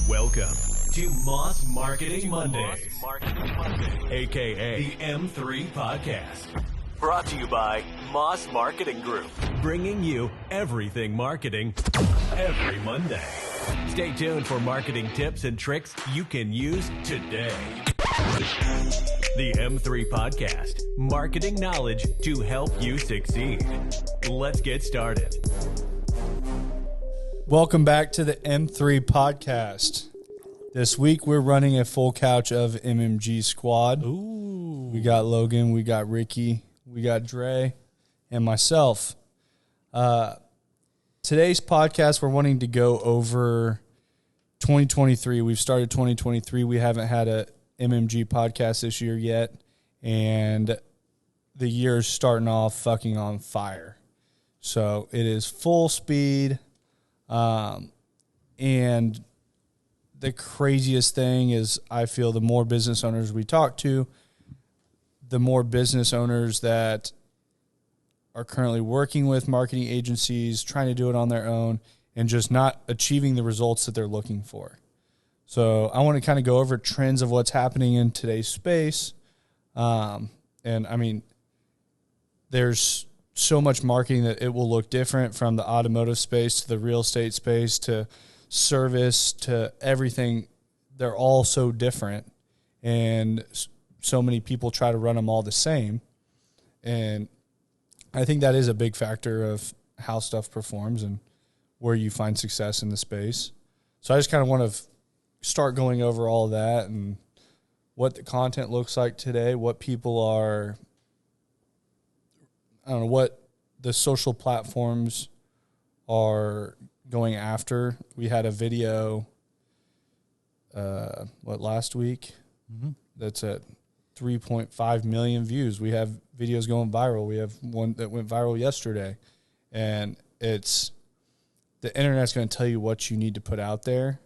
Welcome to Moss Marketing Mondays, a.k.a. the M3 Podcast. Brought to you by Moss Marketing Group, bringing you everything marketing every Monday. Stay tuned for marketing tips and tricks you can use today. The M3 Podcast, marketing knowledge to help you succeed. Let's get started. Welcome back to the M3 Podcast. This week we're running a full couch of MMG squad. Ooh. We got Logan, we got Ricky, we got Dre, and myself. Today's podcast, we're wanting to go over 2023. We've started 2023. We haven't had a MMG podcast this year yet, and the year's starting off fucking on fire. So it is full speed. And the craziest thing is I feel the more business owners we talk to, the more business owners that are currently working with marketing agencies, trying to do it on their own, and just not achieving the results that they're looking for. So I want to kind of go over trends of what's happening in today's space. And I mean, there's so much marketing that it will look different, from the automotive space to the real estate space to service to everything. They're all so different, and so many people try to run them all the same. And I think that is a big factor of how stuff performs and where you find success in the space. So I just kind of want to start going over all of that and what the content looks like today, what people are, I don't know, what the social platforms are going after. We had a video, last week? Mm-hmm. That's at 3.5 million views. We have videos going viral. We have one that went viral yesterday. And it's, the internet's going to tell you what you need to put out there.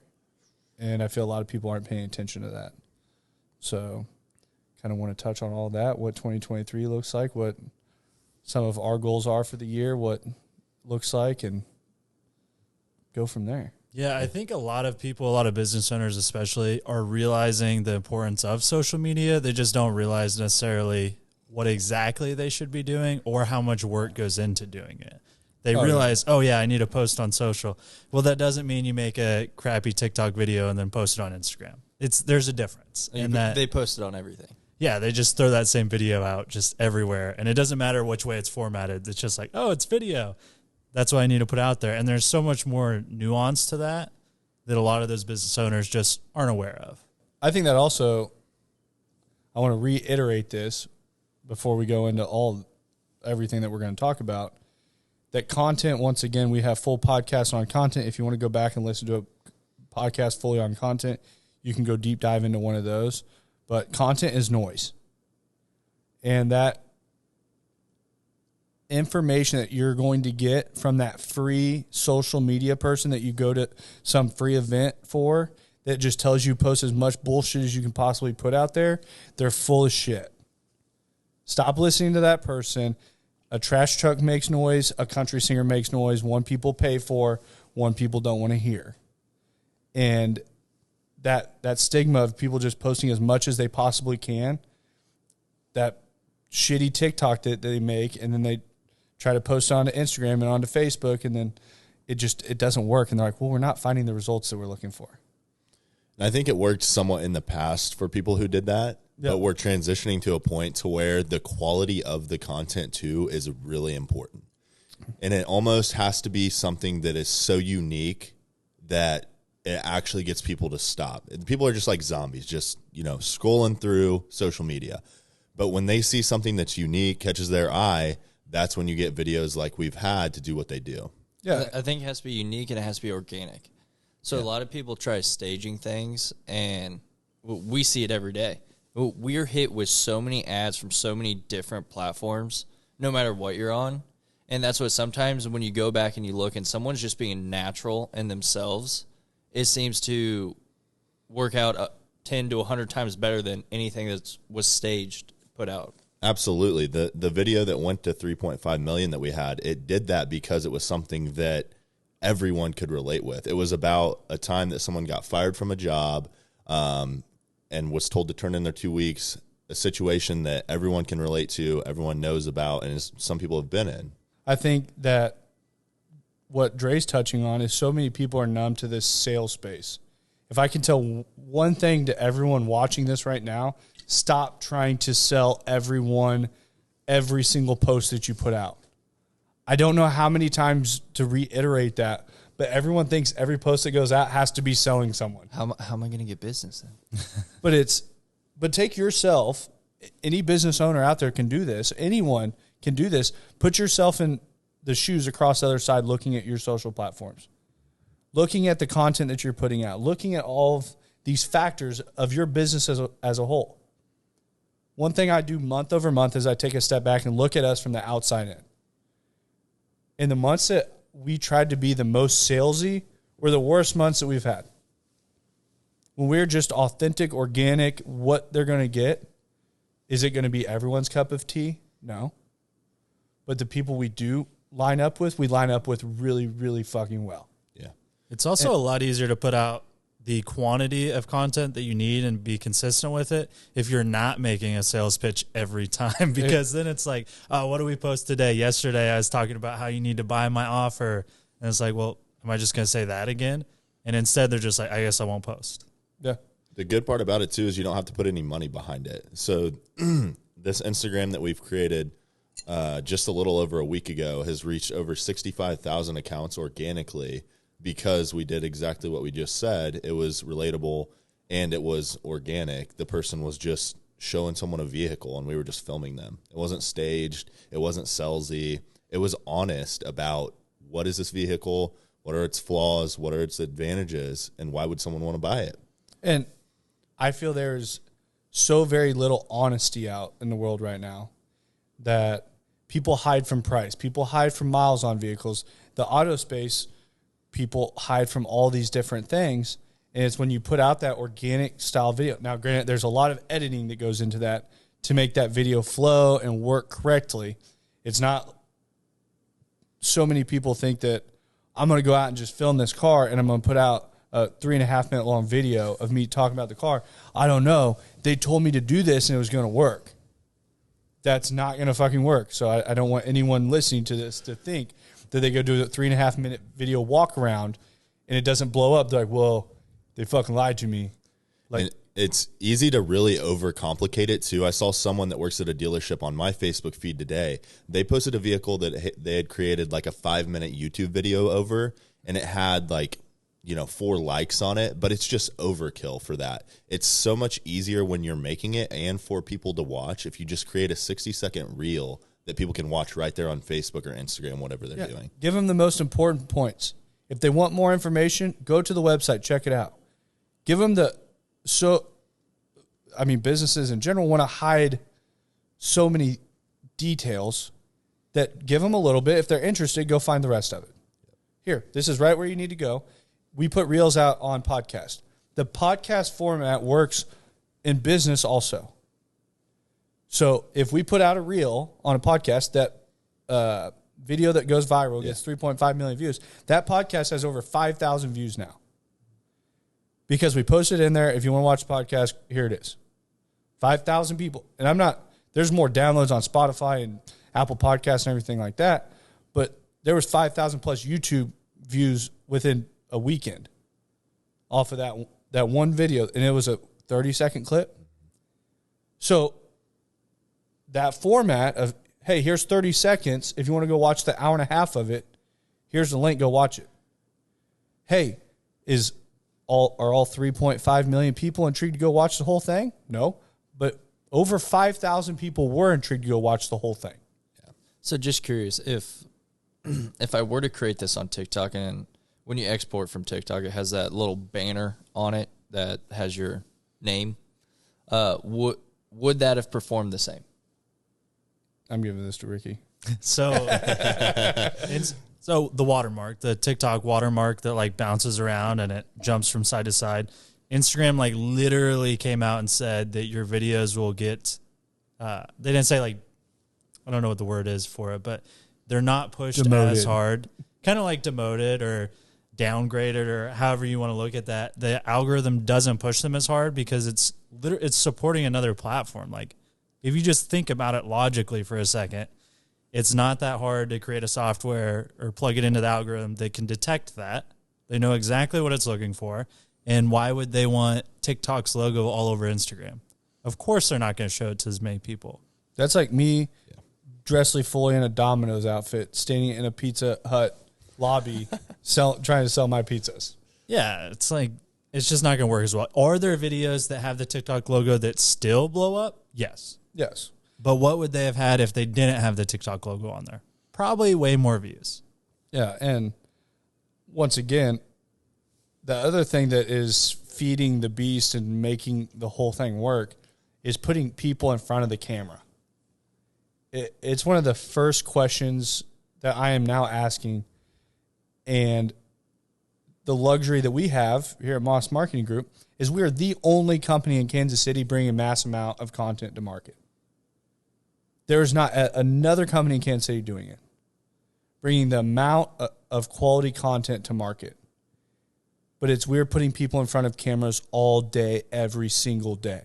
And I feel a lot of people aren't paying attention to that. So kind of want to touch on all that, what 2023 looks like, what some of our goals are for the year, what looks like, and go from there. Yeah, I think a lot of people, a lot of business owners especially, are realizing the importance of social media. They just don't realize necessarily what exactly they should be doing or how much work goes into doing it. They realize, I need to post on social. Well, that doesn't mean you make a crappy TikTok video and then post it on Instagram. There's a difference. And that they post it on everything. Yeah, they just throw that same video out just everywhere. And it doesn't matter which way it's formatted. It's just like, oh, it's video. That's what I need to put out there. And there's so much more nuance to that a lot of those business owners just aren't aware of. I think that also, I want to reiterate this before we go into everything that we're going to talk about, that content, once again, we have full podcasts on content. If you want to go back and listen to a podcast fully on content, you can go deep dive into one of those. But content is noise. And that information that you're going to get from that free social media person that you go to some free event for, that just tells you post as much bullshit as you can possibly put out there, they're full of shit. Stop listening to that person. A trash truck makes noise. A country singer makes noise. One people pay for, one people don't want to hear. And that stigma of people just posting as much as they possibly can, that shitty TikTok that they make, and then they try to post it onto Instagram and onto Facebook, and then it doesn't work. And they're like, well, we're not finding the results that we're looking for. I think it worked somewhat in the past for people who did that, but we're transitioning to a point to where the quality of the content too is really important. And it almost has to be something that is so unique that it actually gets people to stop. People are just like zombies, just, scrolling through social media. But when they see something that's unique, catches their eye, that's when you get videos like we've had to do what they do. Yeah, I think it has to be unique and it has to be organic. So a lot of people try staging things, and we see it every day. We're hit with so many ads from so many different platforms, no matter what you're on. And that's what sometimes when you go back and you look and someone's just being natural in themselves, it seems to work out 10 to 100 times better than anything that was staged, put out. Absolutely. The video that went to 3.5 million that we had, it did that because it was something that everyone could relate with. It was about a time that someone got fired from a job and was told to turn in their 2 weeks, a situation that everyone can relate to, everyone knows about, and some people have been in. I think that what Dre's touching on is so many people are numb to this sales space. If I can tell one thing to everyone watching this right now, stop trying to sell everyone every single post that you put out. I don't know how many times to reiterate that, but everyone thinks every post that goes out has to be selling someone. How am I going to get business then? But take yourself, any business owner out there can do this. Anyone can do this. Put yourself in the shoes across the other side, looking at your social platforms, looking at the content that you're putting out, looking at all of these factors of your business as a whole. One thing I do month over month is I take a step back and look at us from the outside in. In the months that we tried to be the most salesy were the worst months that we've had. When we're just authentic, organic, what they're going to get, is it going to be everyone's cup of tea? No. But the people we do line up with, we line up with really, really fucking well. Yeah. It's also a lot easier to put out the quantity of content that you need and be consistent with it if you're not making a sales pitch every time, because then it's like, oh, what do we post today? Yesterday I was talking about how you need to buy my offer. And it's like, well, am I just going to say that again? And instead they're just like, I guess I won't post. Yeah. The good part about it too is you don't have to put any money behind it. So this Instagram that we've created just a little over a week ago has reached over 65,000 accounts organically, because we did exactly what we just said. It was relatable and it was organic. The person was just showing someone a vehicle and we were just filming them. It wasn't staged. It wasn't salesy. It was honest about what is this vehicle, what are its flaws, what are its advantages, and why would someone want to buy it? And I feel there's so very little honesty out in the world right now that people hide from price. People hide from miles on vehicles. The auto space, people hide from all these different things. And it's when you put out that organic style video. Now, granted, there's a lot of editing that goes into that to make that video flow and work correctly. It's not, so many people think that I'm going to go out and just film this car and I'm going to put out a 3.5 minute long video of me talking about the car. I don't know. They told me to do this and it was going to work. That's not going to fucking work. So I don't want anyone listening to this to think that they go do a 3.5 minute video walk around and it doesn't blow up. They're like, well, they fucking lied to me. Like, and it's easy to really overcomplicate it too. I saw someone that works at a dealership on my Facebook feed today. They posted a vehicle that they had created like a 5-minute YouTube video over, and it had like, 4 likes on it, but it's just overkill for that. It's so much easier when you're making it and for people to watch if you just create a 60-second reel that people can watch right there on Facebook or Instagram, whatever they're doing. Give them the most important points. If they want more information, go to the website, check it out. Give them businesses in general want to hide so many details that give them a little bit. If they're interested, go find the rest of it. Here, this is right where you need to go. We put reels out on podcast. The podcast format works in business also. So if we put out a reel on a podcast, that video that goes viral gets 3.5 million views. That podcast has over 5,000 views now. Because we posted in there. If you want to watch the podcast, here it is. 5,000 people. And there's more downloads on Spotify and Apple Podcasts and everything like that. But there was 5,000 plus YouTube views within a weekend off of that one video. And it was a 30-second clip. So that format of, hey, here's 30 seconds. If you want to go watch the hour and a half of it, here's the link. Go watch it. Hey, are all 3.5 million people intrigued to go watch the whole thing? No. But over 5,000 people were intrigued to go watch the whole thing. Yeah. So just curious, if I were to create this on TikTok, and when you export from TikTok, it has that little banner on it that has your name, would that have performed the same? I'm giving this to Ricky. So the watermark, the TikTok watermark that like bounces around and it jumps from side to side. Instagram like literally came out and said that your videos will get, they didn't say like, I don't know what the word is for it, but they're not pushed demoted. as hard kind of like demoted or downgraded or however you want to look at that, the algorithm doesn't push them as hard because it's supporting another platform. Like if you just think about it logically for a second, it's not that hard to create a software or plug it into the algorithm that can detect that. They know exactly what it's looking for. And why would they want TikTok's logo all over Instagram? Of course they're not going to show it to as many people. That's like me dressed fully in a Domino's outfit, standing in a Pizza Hut lobby, trying to sell my pizzas. Yeah, it's like, it's just not going to work as well. Are there videos that have the TikTok logo that still blow up? Yes. Yes. But what would they have had if they didn't have the TikTok logo on there? Probably way more views. Yeah, and once again, the other thing that is feeding the beast and making the whole thing work is putting people in front of the camera. It's one of the first questions that I am now asking, and the luxury that we have here at Moss Marketing Group is we are the only company in Kansas City bringing a mass amount of content to market. There is not another company in Kansas City doing it, bringing the amount of quality content to market. But we're putting people in front of cameras all day, every single day.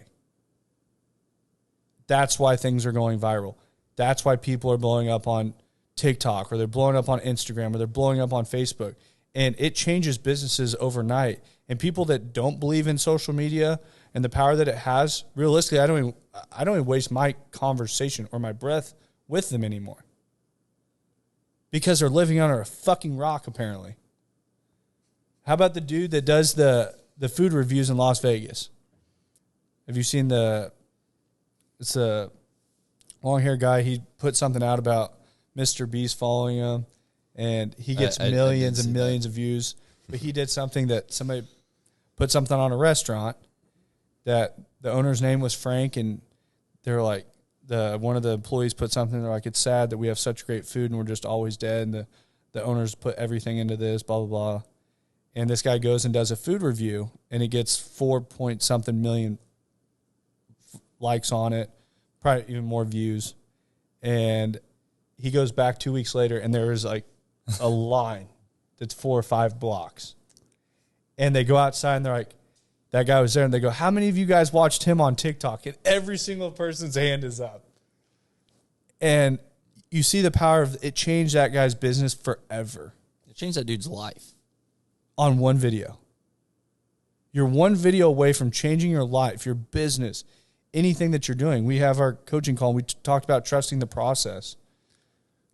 That's why things are going viral. That's why people are blowing up on TikTok, or they're blowing up on Instagram, or they're blowing up on Facebook. And it changes businesses overnight. And people that don't believe in social media and the power that it has, realistically, I don't even waste my conversation or my breath with them anymore. Because they're living under a fucking rock, apparently. How about the dude that does the food reviews in Las Vegas? Have you seen it's a long-haired guy. He put something out about Mr. Beast following him, and he gets millions and millions of views. But he did something that somebody put something on a restaurant that the owner's name was Frank, and they're like, one of the employees put something, they're like, it's sad that we have such great food and we're just always dead, and the owners put everything into this, blah, blah, blah. And this guy goes and does a food review, and it gets 4-point-something million likes on it, probably even more views. And he goes back 2 weeks later, and there is like a line that's 4 or 5 blocks. And they go outside, and they're like, that guy was there, and they go, how many of you guys watched him on TikTok? And every single person's hand is up. And you see the power of it. Changed that guy's business forever. It changed that dude's life. On one video. You're one video away from changing your life, your business, anything that you're doing. We have our coaching call, and we talked about trusting the process.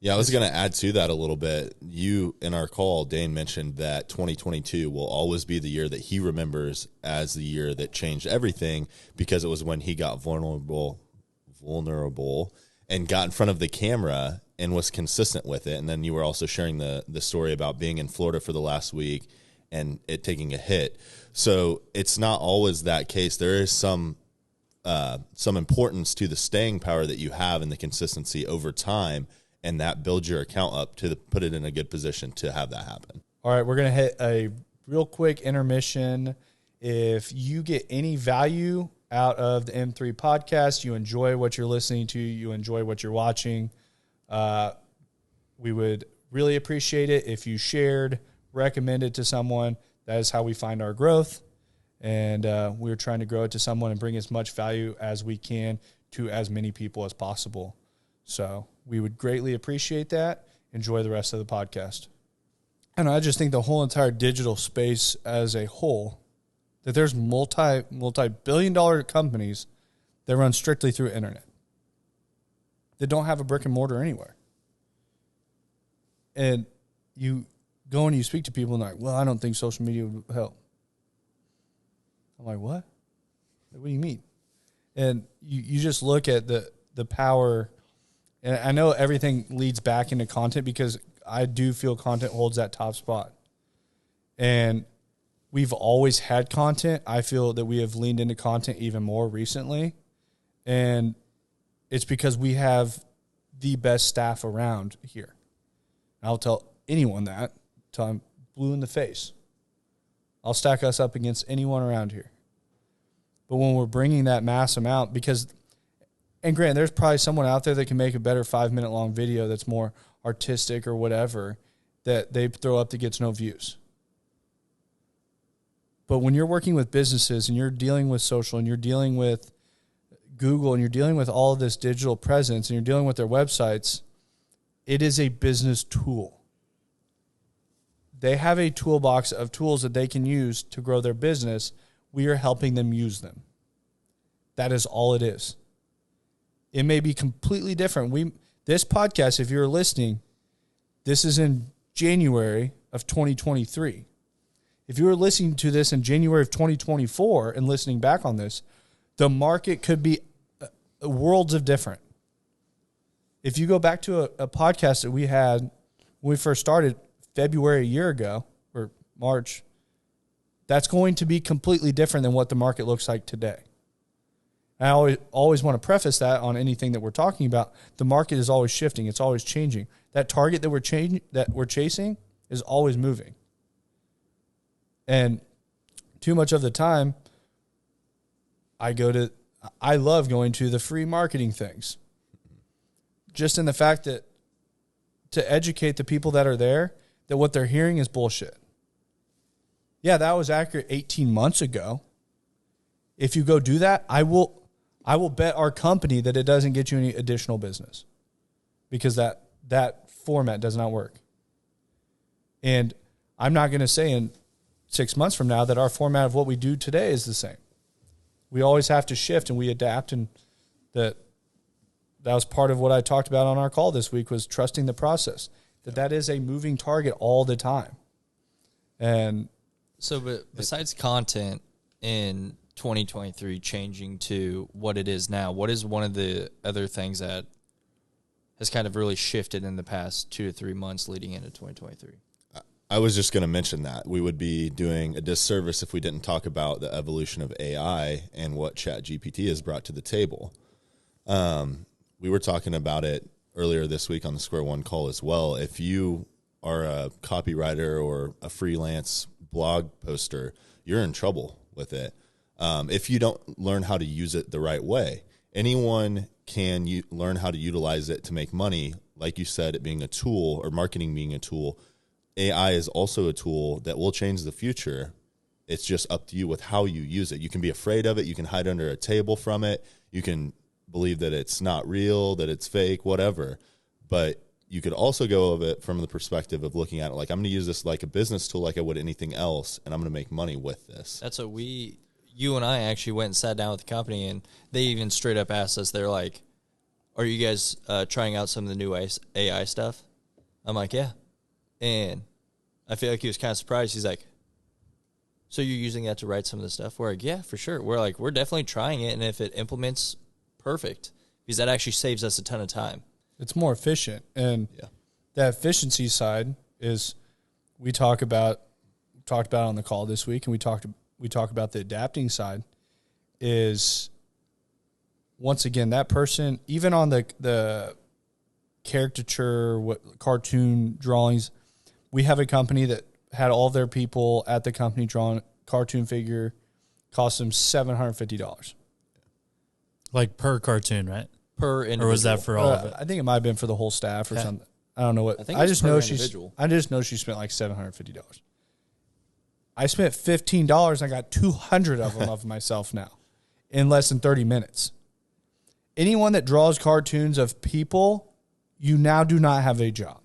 Yeah, I was going to add to that a little bit. You, in our call, Dane mentioned that 2022 will always be the year that he remembers as the year that changed everything, because it was when he got vulnerable and got in front of the camera and was consistent with it. And then you were also sharing the story about being in Florida for the last week and it taking a hit. So it's not always that case. There is some importance to the staying power that you have and the consistency over time, and that builds your account up to put it in a good position to have that happen. All right, we're going to hit a real quick intermission. If you get any value out of the M3 podcast, you enjoy what you're listening to, you enjoy what you're watching, we would really appreciate it if you shared, recommended to someone. That is how we find our growth. And we're trying to grow it to someone and bring as much value as we can to as many people as possible. So we would greatly appreciate that. Enjoy the rest of the podcast. And I just think the whole entire digital space as a whole, that there's multi-billion-dollar companies that run strictly through internet, that don't have a brick and mortar anywhere. And you go and you speak to people and they're like, well, I don't think social media would help. I'm like, what? What do you mean? And you just look at the power. And I know everything leads back into content, because I do feel content holds that top spot. And we've always had content. I feel that we have leaned into content even more recently. And it's because we have the best staff around here. I'll tell anyone that till I'm blue in the face. I'll stack us up against anyone around here. But when we're bringing that mass amount, because, and granted, there's probably someone out there that can make a better 5-minute long video that's more artistic or whatever, that they throw up that gets no views. But when you're working with businesses and you're dealing with social and you're dealing with Google and you're dealing with all of this digital presence and you're dealing with their websites, it is a business tool. They have a toolbox of tools that they can use to grow their business. We are helping them use them. That is all it is. It may be completely different. This podcast, if you're listening, this is in January of 2023. If you were listening to this in January of 2024 and listening back on this, the market could be worlds of different. If you go back to a podcast that we had when we first started February a year ago, or March, that's going to be completely different than what the market looks like today. I always want to preface that on anything that we're talking about. The market is always shifting. It's always changing. That target that we're chasing is always moving. And too much of the time, I love going to the free marketing things. Just in the fact that to educate the people that are there that what they're hearing is bullshit. Yeah, that was accurate 18 months ago. If you go do that, I will bet our company that it doesn't get you any additional business because that format does not work. And I'm not going to say in 6 months from now that our format of what we do today is the same. We always have to shift and we adapt, and that was part of what I talked about on our call this week was trusting the process, that is a moving target all the time. And so, but besides content in 2023 changing to what it is now, what is one of the other things that has kind of really shifted in the past 2 to 3 months leading into 2023? I was just going to mention that we would be doing a disservice if we didn't talk about the evolution of AI and what ChatGPT has brought to the table. We were talking about it earlier this week on the Square One call as well. If you are a copywriter or a freelance blog poster, you're in trouble with it. If you don't learn how to use it the right way, anyone can learn how to utilize it to make money. Like you said, it being a tool or marketing being a tool, AI is also a tool that will change the future. It's just up to you with how you use it. You can be afraid of it. You can hide under a table from it. You can believe that it's not real, that it's fake, whatever. But you could also go of it from the perspective of looking at it like, I'm going to use this like a business tool like I would anything else, and I'm going to make money with this. That's what you and I actually went and sat down with the company, and they even straight up asked us, they're like, are you guys trying out some of the new AI stuff? I'm like, yeah. And I feel like he was kind of surprised. He's like, so you're using that to write some of the stuff? We're like, yeah, for sure. We're like, we're definitely trying it, and if it implements, perfect. Because that actually saves us a ton of time. It's more efficient. And that efficiency side is we talked about on the call this week, and we talk about the adapting side is, once again, that person, even on the caricature, cartoon drawings, we have a company that had all their people at the company drawing cartoon figure, cost them $750. Like per cartoon, right? Per individual. Or was that for all of it? I think it might have been for the whole staff or something. I don't know what. I think I just know she spent like $750. I spent $15 and I got 200 of them of myself now in less than 30 minutes. Anyone that draws cartoons of people, you now do not have a job.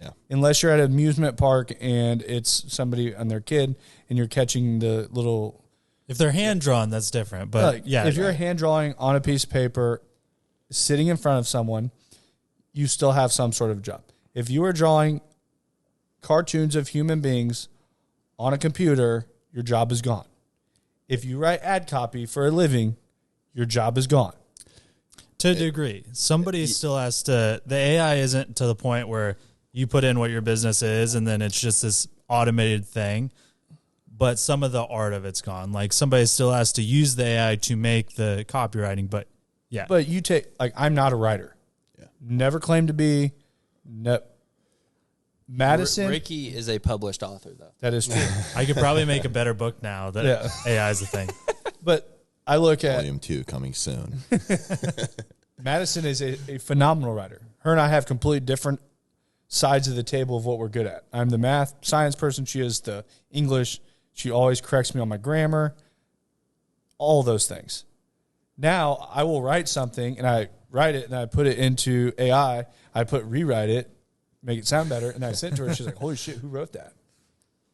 Yeah. Unless you're at an amusement park and it's somebody and their kid and you're catching the little. If they're hand drawn, that's different. But if you're hand drawing on a piece of paper, sitting in front of someone, you still have some sort of job. If you are drawing cartoons of human beings on a computer, your job is gone. If you write ad copy for a living, your job is gone. To a degree, somebody still has to. The AI isn't to the point where you put in what your business is and then it's just this automated thing. But some of the art of it's gone. Like somebody still has to use the AI to make the copywriting. But yeah. But you take, like, I'm not a writer. Yeah. Never claimed to be. Madison. Ricky is a published author, though. That is true. I could probably make a better book now that AI is a thing. But I look at Volume 2 coming soon. Madison is a phenomenal writer. Her and I have completely different sides of the table of what we're good at. I'm the math science person. She is the English. She always corrects me on my grammar, all those things. Now I will write something and I write it and I put it into AI. I rewrite it, make it sound better. And I sent it to her. She's like, holy shit, who wrote that?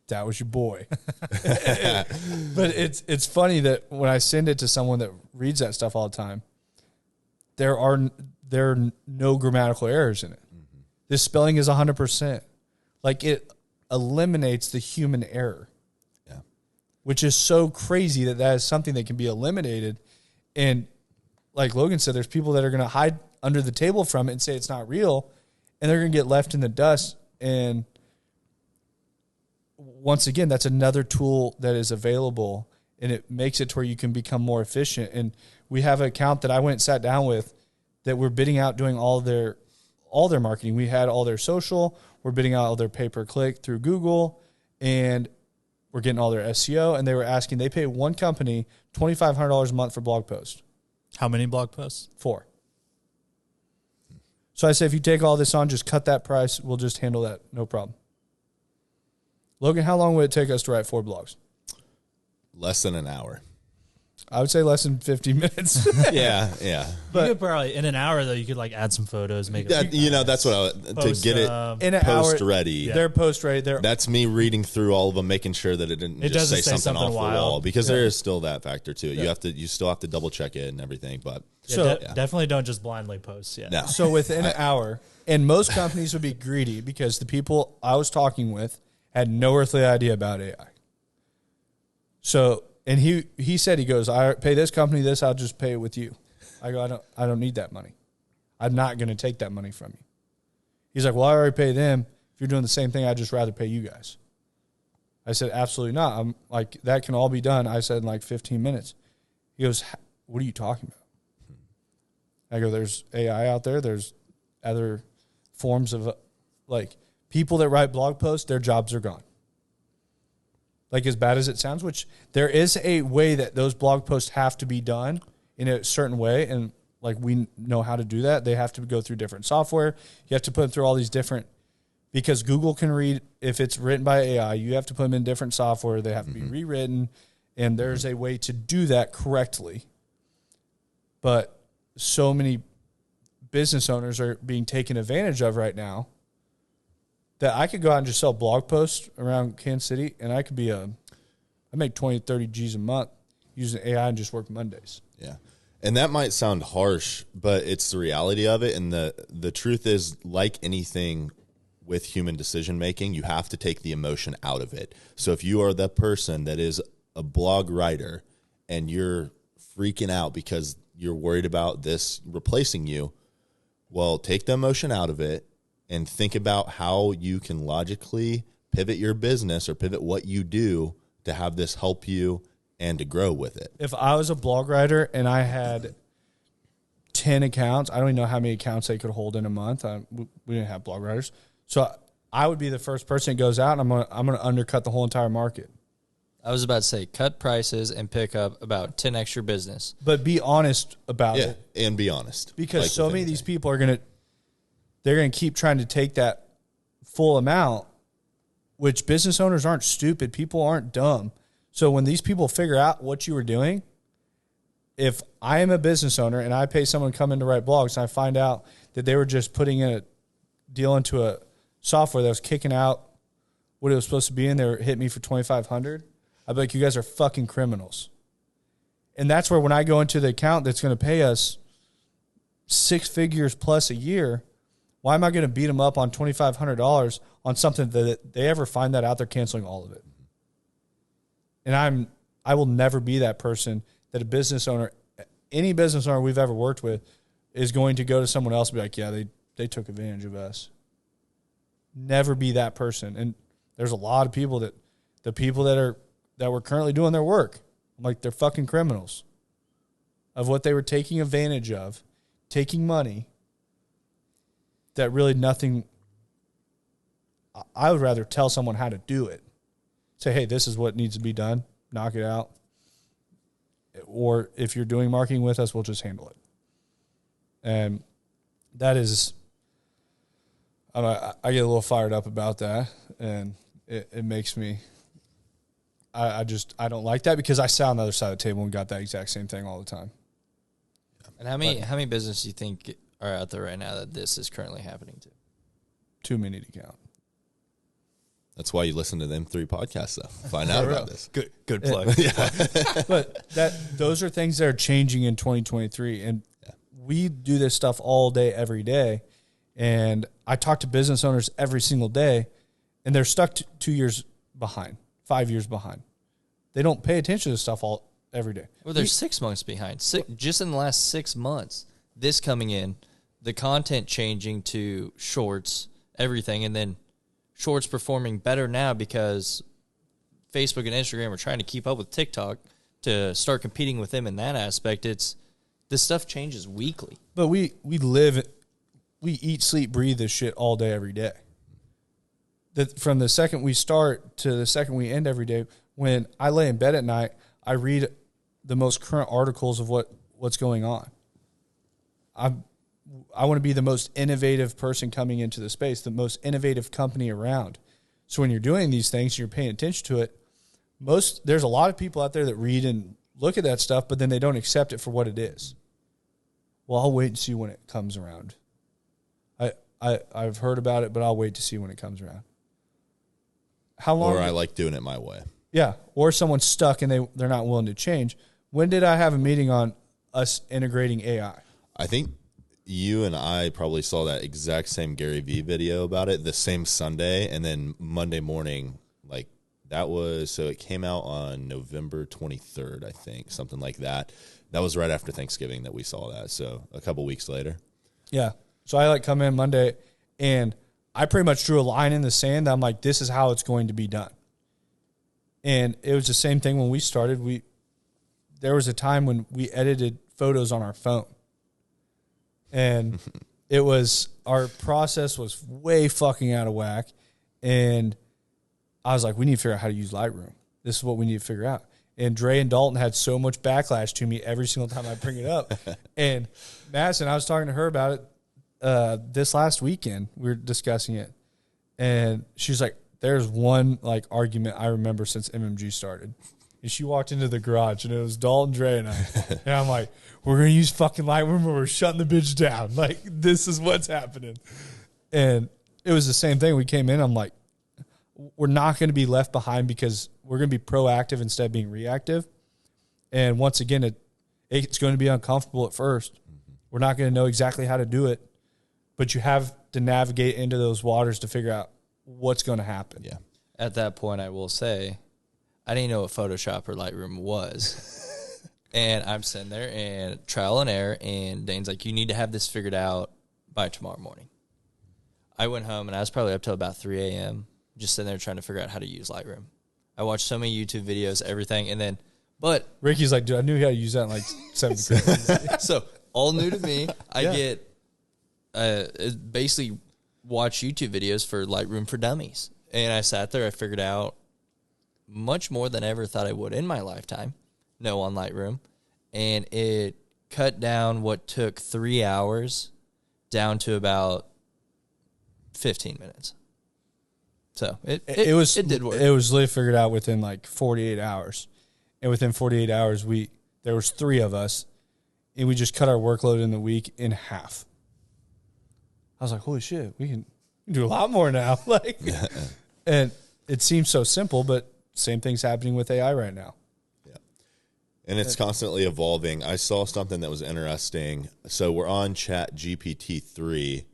That was your boy. But it's funny that when I send it to someone that reads that stuff all the time, there are no grammatical errors in it. Mm-hmm. The spelling is 100%. Like, it eliminates the human error. Yeah. Which is so crazy that is something that can be eliminated. And like Logan said, there's people that are going to hide under the table from it and say it's not real, and they're going to get left in the dust. And once again, that's another tool that is available, and it makes it to where you can become more efficient. And we have an account that I went and sat down with that we're bidding out doing all their marketing. We had all their social, we're bidding out all their pay-per-click through Google, and we're getting all their SEO. And they were asking, they pay one company $2,500 a month for blog posts. How many blog posts? 4. So I say, if you take all this on, just cut that price. We'll just handle that. No problem. Logan, how long would it take us to write 4 blogs? Less than an hour. I would say less than 50 minutes. Yeah. But you could probably, in an hour, though, you could like add some photos, make it. That's what I would, to get it in an post hour, ready. Yeah. They're post ready. That's me reading through all of them, making sure that it didn't just say something off the wall, because there is still that factor to it. Yeah. You still have to double check it and everything. But definitely don't just blindly post. Yeah. No. So within an hour, and most companies would be greedy because the people I was talking with had no earthly idea about AI. So, and he said, he goes, I pay this company this, I'll just pay it with you. I go, I don't need that money. I'm not going to take that money from you. He's like, well, I already pay them. If you're doing the same thing, I'd just rather pay you guys. I said, absolutely not. I'm like, that can all be done. I said in like 15 minutes. He goes, what are you talking about? I go, there's AI out there. There's other forms of like people that write blog posts, their jobs are gone. Like, as bad as it sounds, which there is a way that those blog posts have to be done in a certain way. And like, we know how to do that. They have to go through different software. You have to put them through all these different, because Google can read, if it's written by AI, you have to put them in different software. They have to be rewritten. And there's a way to do that correctly. But so many business owners are being taken advantage of right now that I could go out and just sell blog posts around Kansas City, and I could be I make 20, 30 G's a month using AI and just work Mondays. Yeah. And that might sound harsh, but it's the reality of it. And the truth is, like anything with human decision making, you have to take the emotion out of it. So if you are the person that is a blog writer and you're freaking out because you're worried about this replacing you, well, take the emotion out of it and think about how you can logically pivot your business or pivot what you do to have this help you and to grow with it. If I was a blog writer and I had 10 accounts, I don't even know how many accounts they could hold in a month. We didn't have blog writers. So I would be the first person that goes out, and I'm going to undercut the whole entire market. I was about to say, cut prices and pick up about 10 extra business. But be honest about it. And be honest. Because like so many of these people are they're going to keep trying to take that full amount, which business owners aren't stupid. People aren't dumb. So when these people figure out what you were doing, if I am a business owner and I pay someone to come in to write blogs and I find out that they were just putting in a deal into a software that was kicking out what it was supposed to be in, they were hitting me for $2,500, I'd be like, you guys are fucking criminals. And that's where when I go into the account that's going to pay us 6 figures plus a year, why am I going to beat them up on $2,500 on something that they ever find that out, they're canceling all of it? And I will never be that person that a business owner, any business owner we've ever worked with, is going to go to someone else and be like, yeah, they took advantage of us. Never be that person. And there's a lot of people that were currently doing their work, I'm like, they're fucking criminals of what they were taking advantage of, taking money that really nothing. I would rather tell someone how to do it. Say, hey, this is what needs to be done. Knock it out. Or if you're doing marketing with us, we'll just handle it. And that is, I get a little fired up about that, and it makes me. I don't like that because I sat on the other side of the table and got that exact same thing all the time. And how many businesses do you think are out there right now that this is currently happening to? Too many to count. That's why you listen to them 3 podcasts, though. Find out about this. Good plug. But those are things that are changing in 2023, and we do this stuff all day, every day. And I talk to business owners every single day, and they're stuck 2 years behind, 5 years behind. They don't pay attention to stuff every day. Well, they're 6 months behind. Just in the last 6 months, this coming in, the content changing to shorts, everything, and then shorts performing better now because Facebook and Instagram are trying to keep up with TikTok to start competing with them in that aspect. This stuff changes weekly. But we eat, sleep, breathe this shit all day, every day. From the second we start to the second we end every day, when I lay in bed at night, I read the most current articles of what's going on. I want to be the most innovative person coming into the space, the most innovative company around. So when you're doing these things, you're paying attention to it. There's a lot of people out there that read and look at that stuff, but then they don't accept it for what it is. Well, I'll wait and see when it comes around. I've heard about it, but I'll wait to see when it comes around. How long? Or I like doing it my way. Yeah. Or someone's stuck and they're not willing to change. When did I have a meeting on us integrating AI? I think you and I probably saw that exact same Gary Vee video about it the same Sunday, and then Monday morning, like so it came out on November 23rd, I think, something like that. That was right after Thanksgiving that we saw that, so a couple weeks later. Yeah. So I come in Monday, and I pretty much drew a line in the sand. I'm like, this is how it's going to be done. And it was the same thing when we started. There was a time when we edited photos on our phone. And our process was way fucking out of whack. And I was like, we need to figure out how to use Lightroom. This is what we need to figure out. And Dre and Dalton had so much backlash to me every single time I bring it up. And Madison, I was talking to her about it this last weekend. We were discussing it. And she's like, there's one argument I remember since MMG started. And she walked into the garage, and it was Dalton, Dre, and I. And I'm like, we're going to use fucking Lightroom, or we're shutting the bitch down. Like, this is what's happening. And it was the same thing. We came in, I'm like, we're not going to be left behind because we're going to be proactive instead of being reactive. And once again, it's going to be uncomfortable at first. We're not going to know exactly how to do it, but you have to navigate into those waters to figure out what's going to happen. Yeah. At that point, I will say, I didn't know what Photoshop or Lightroom was. And I'm sitting there and trial and error, and Dane's like, you need to have this figured out by tomorrow morning. I went home, and I was probably up till about 3 a.m., just sitting there trying to figure out how to use Lightroom. I watched so many YouTube videos, everything, and then, but Ricky's like, dude, I knew how to use that in 7th grade. So, all new to me. I get basically watch YouTube videos for Lightroom for Dummies. And I sat there, I figured out much more than I ever thought I would in my lifetime. On Lightroom, and it cut down what took 3 hours down to about 15 minutes. So it did work. It was literally figured out within 48 hours, and within 48 hours there was 3 of us, and we just cut our workload in the week in half. I was like, holy shit, we can do a lot more now. And it seems so simple, but same thing's happening with AI right now. And it's constantly evolving. I saw something that was interesting. So we're on Chat GPT-3,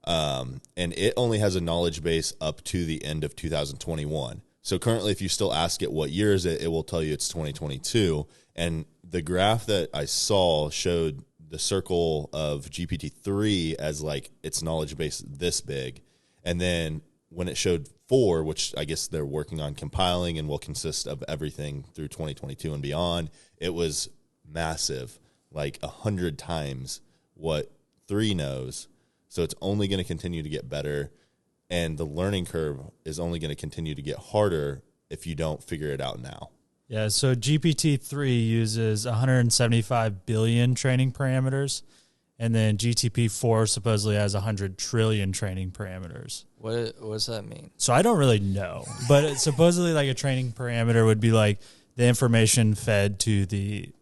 and it only has a knowledge base up to the end of 2021. So currently, if you still ask it what year is it, it will tell you it's 2022. And the graph that I saw showed the circle of GPT-3 as its knowledge base this big. And then when it showed 4, which I guess they're working on compiling and will consist of everything through 2022 and beyond, it was massive, 100 times what 3 knows. So it's only going to continue to get better, and the learning curve is only going to continue to get harder if you don't figure it out now. Yeah, so GPT-3 uses 175 billion training parameters, And then GTP4 supposedly has 100 trillion training parameters. What does that mean? So I don't really know, but it's supposedly like a training parameter would be like the information fed to the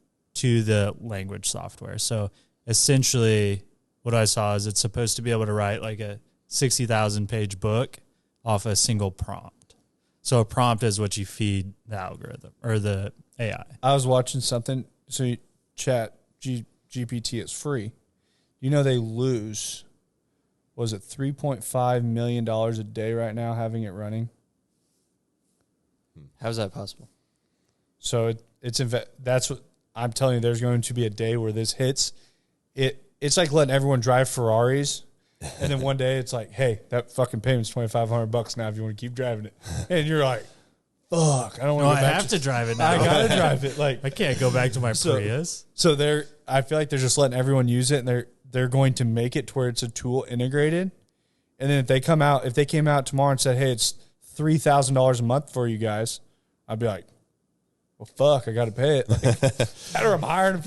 language software. So essentially what I saw is it's supposed to be able to write like a 60,000 page book off a single prompt. So a prompt is what you feed the algorithm or the AI. I was watching something. So you GPT is free. You know, they lose, was it $3.5 million a day right now having it running? How's that possible? So that's what I'm telling you. There's going to be a day where this hits. It's like letting everyone drive Ferraris, and then one day it's like, hey, that fucking payment's $2,500 now if you want to keep driving it, and you're like, fuck, I don't want to. I have to drive it now. I gotta drive it. Like I can't go back to my Prius. So I feel like they're just letting everyone use it, and they're going to make it to where it's a tool integrated, and then if they came out tomorrow and said, hey, it's $3,000 a month for you guys, I'd be like, well, fuck, I got to pay it. Like, or I'm hiring.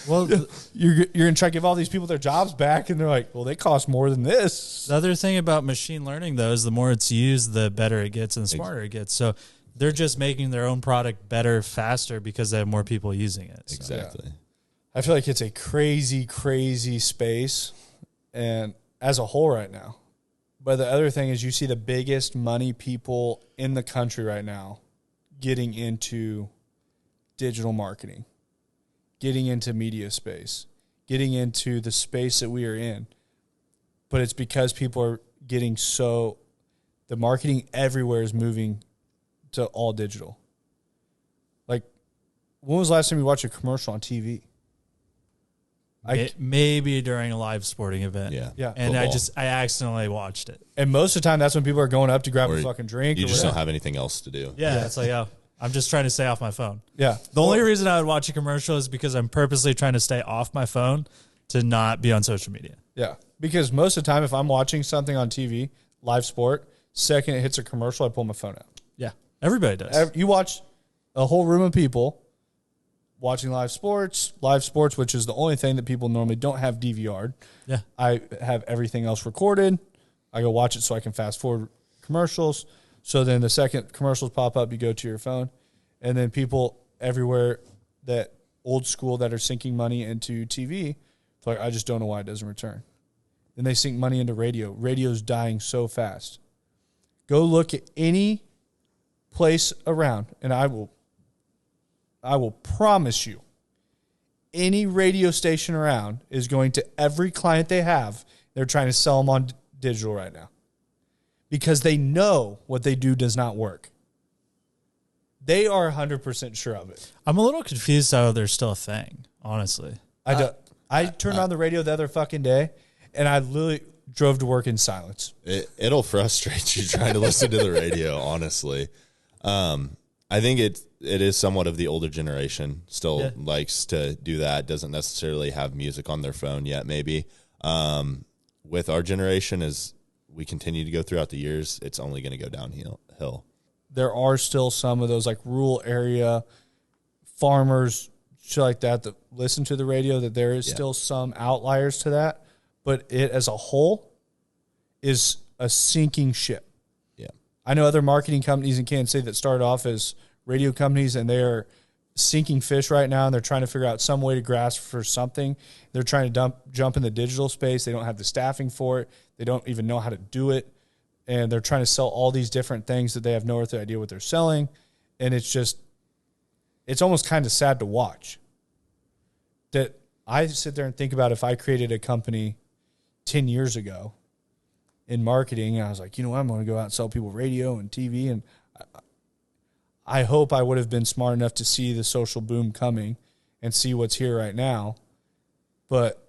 Well, you're going to try to give all these people their jobs back, and they're like, well, they cost more than this. The other thing about machine learning, though, is the more it's used, the better it gets and the smarter it gets. So they're just making their own product better, faster because they have more people using it. So. Exactly. Yeah. I feel like it's a crazy, crazy space, and as a whole right now. But the other thing is you see the biggest money people in the country right now getting into digital marketing, getting into media space, getting into the space that we are in. But it's because people are getting the marketing everywhere is moving to all digital. Like, when was the last time you watched a commercial on TV? Maybe during a live sporting event. Yeah. And Football. I accidentally watched it. And most of the time, that's when people are going up to grab a fucking drink. You or just whatever. don't have anything else to do. Yeah. It's like, oh, I'm just trying to stay off my phone. Yeah. The only reason I would watch a commercial is because I'm purposely trying to stay off my phone to not be on social media. Yeah. Because most of the time, if I'm watching something on TV, live sport, second it hits a commercial, I pull my phone out. Yeah. Everybody does. You watch a whole room of people watching live sports, which is the only thing that people normally don't have DVR'd. Yeah. I have everything else recorded. I go watch it so I can fast forward commercials. So then the second commercials pop up, you go to your phone. And then people everywhere that old school that are sinking money into TV, it's like, I just don't know why it doesn't return. Then they sink money into radio. Radio's dying so fast. Go look at any place around, and I will promise you, any radio station around is going to every client they have. They're trying to sell them on digital right now because they know what they do does not work. They are 100% sure of it. I'm a little confused how they're still a thing, honestly. I turned on the radio the other fucking day, and I literally drove to work in silence. It'll frustrate you trying to listen to the radio, honestly. I think it is somewhat of the older generation still likes to do that, doesn't necessarily have music on their phone yet, maybe. With our generation, as we continue to go throughout the years, it's only going to go downhill. There are still some of those like rural area farmers, shit like that listen to the radio, that there is still some outliers to that, but it as a whole is a sinking ship. Yeah. I know other marketing companies in Kansas City that started off as radio companies, and they're sinking fish right now, and they're trying to figure out some way to grasp for something. They're trying to jump in the digital space. They don't have the staffing for it. They don't even know how to do it. And they're trying to sell all these different things that they have no earthly idea what they're selling. And it's almost kind of sad to watch. That I sit there and think about if I created a company 10 years ago in marketing, and I was like, you know what, I'm going to go out and sell people radio and TV. And I hope I would have been smart enough to see the social boom coming and see what's here right now. But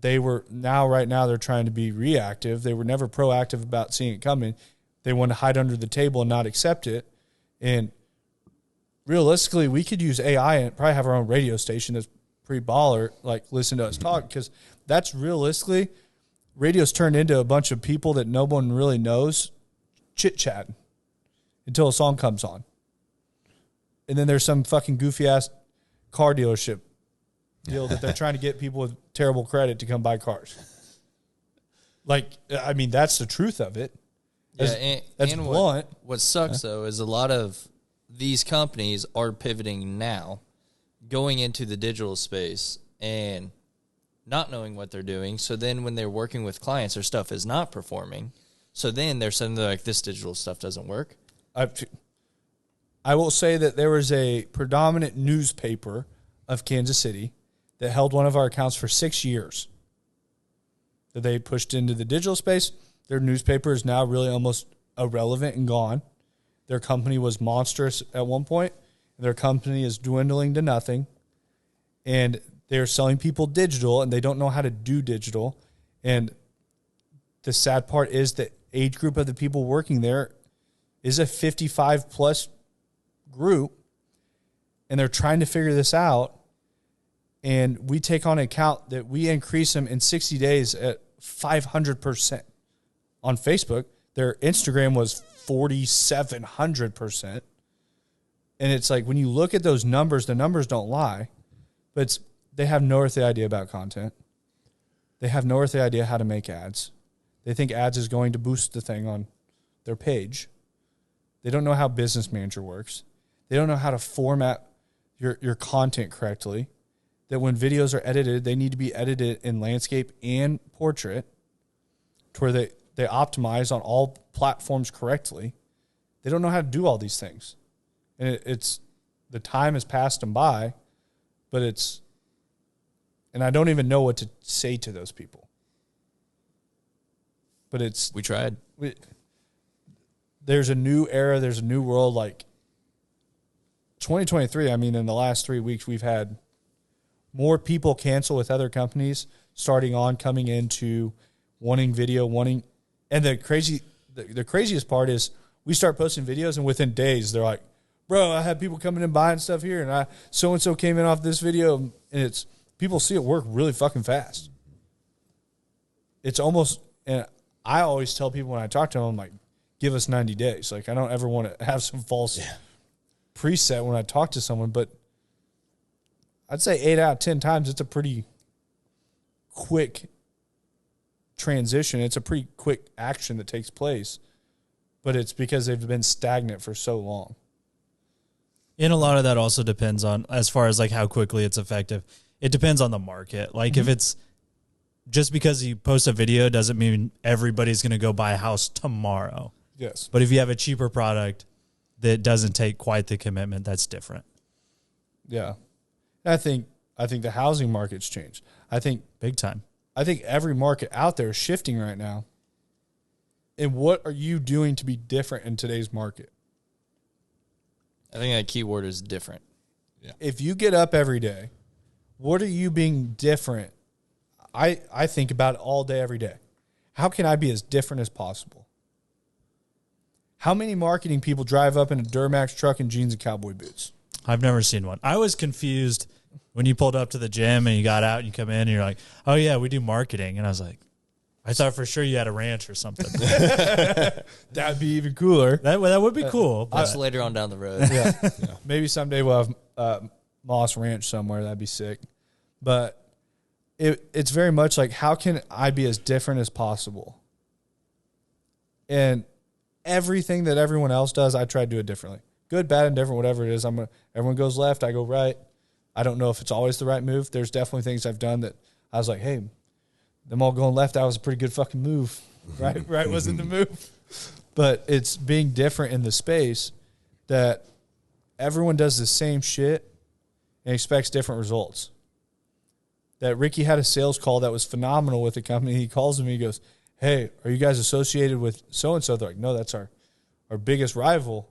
right now they're trying to be reactive. They were never proactive about seeing it coming. They want to hide under the table and not accept it. And realistically, we could use AI and probably have our own radio station that's pretty baller, like listen to us talk, because that's realistically, radio's turned into a bunch of people that no one really knows chit-chatting until a song comes on. And then there's some fucking goofy-ass car dealership deal that they're trying to get people with terrible credit to come buy cars. Like, I mean, that's the truth of it. That's blunt. What sucks, though, is a lot of these companies are pivoting now, going into the digital space and not knowing what they're doing. So then when they're working with clients, their stuff is not performing. So then they're suddenly like, this digital stuff doesn't work. I will say that there was a predominant newspaper of Kansas City that held one of our accounts for 6 years. That they pushed into the digital space. Their newspaper is now really almost irrelevant and gone. Their company was monstrous at one point. Their company is dwindling to nothing. And they're selling people digital, and they don't know how to do digital. And the sad part is the age group of the people working there is a 55-plus group, and they're trying to figure this out. And we take on an account that we increase them in 60 days at 500%. On Facebook, their Instagram was 4,700%. And it's like, when you look at those numbers, the numbers don't lie, but they have no earthly idea about content. They have no earthly idea how to make ads. They think ads is going to boost the thing on their page. They don't know how Business Manager works. They don't know how to format your content correctly. That when videos are edited, they need to be edited in landscape and portrait to where they optimize on all platforms correctly. They don't know how to do all these things. And it's the time has passed them by, but and I don't even know what to say to those people. But we tried. There's a new era. There's a new world. Like 2023, I mean, in the last 3 weeks, we've had more people cancel with other companies coming into wanting video, and the craziest part is we start posting videos, and within days they're like, bro, I had people coming in buying stuff here, and so-and-so came in off this video, and it's, people see it work really fucking fast. It's almost, and I always tell people when I talk to them, I'm like, give us 90 days. Like, I don't ever want to have some false preset when I talk to someone, but I'd say 8 out of 10 times it's a pretty quick transition. It's a pretty quick action that takes place, but it's because they've been stagnant for so long. And a lot of that also depends on, as far as like how quickly it's effective, it depends on the market. Like if it's just because you post a video doesn't mean everybody's going to go buy a house tomorrow. Yes. But if you have a cheaper product that doesn't take quite the commitment, that's different. Yeah. I think the housing market's changed. I think big time. I think every market out there is shifting right now. And what are you doing to be different in today's market? I think that key word is different. Yeah. If you get up every day, what are you being different? I think about it all day, every day. How can I be as different as possible? How many marketing people drive up in a Duramax truck and jeans and cowboy boots? I've never seen one. I was confused when you pulled up to the gym and you got out and you come in and you're like, oh, yeah, we do marketing. And I was like, I thought for sure you had a ranch or something. That'd be even cooler. That would be cool. That's later on down the road. Yeah. Maybe someday we'll have Moss Ranch somewhere. That'd be sick. But it's very much like, how can I be as different as possible? And everything that everyone else does, I try to do it differently. Good, bad, and different, whatever it is. Everyone goes left, I go right. I don't know if it's always the right move. There's definitely things I've done that I was like, hey, them all going left, that was a pretty good fucking move. Right wasn't the move. But it's being different in the space that everyone does the same shit and expects different results. That Ricky had a sales call that was phenomenal with the company. He calls me, he goes, hey, are you guys associated with so-and-so? They're like, no, that's our biggest rival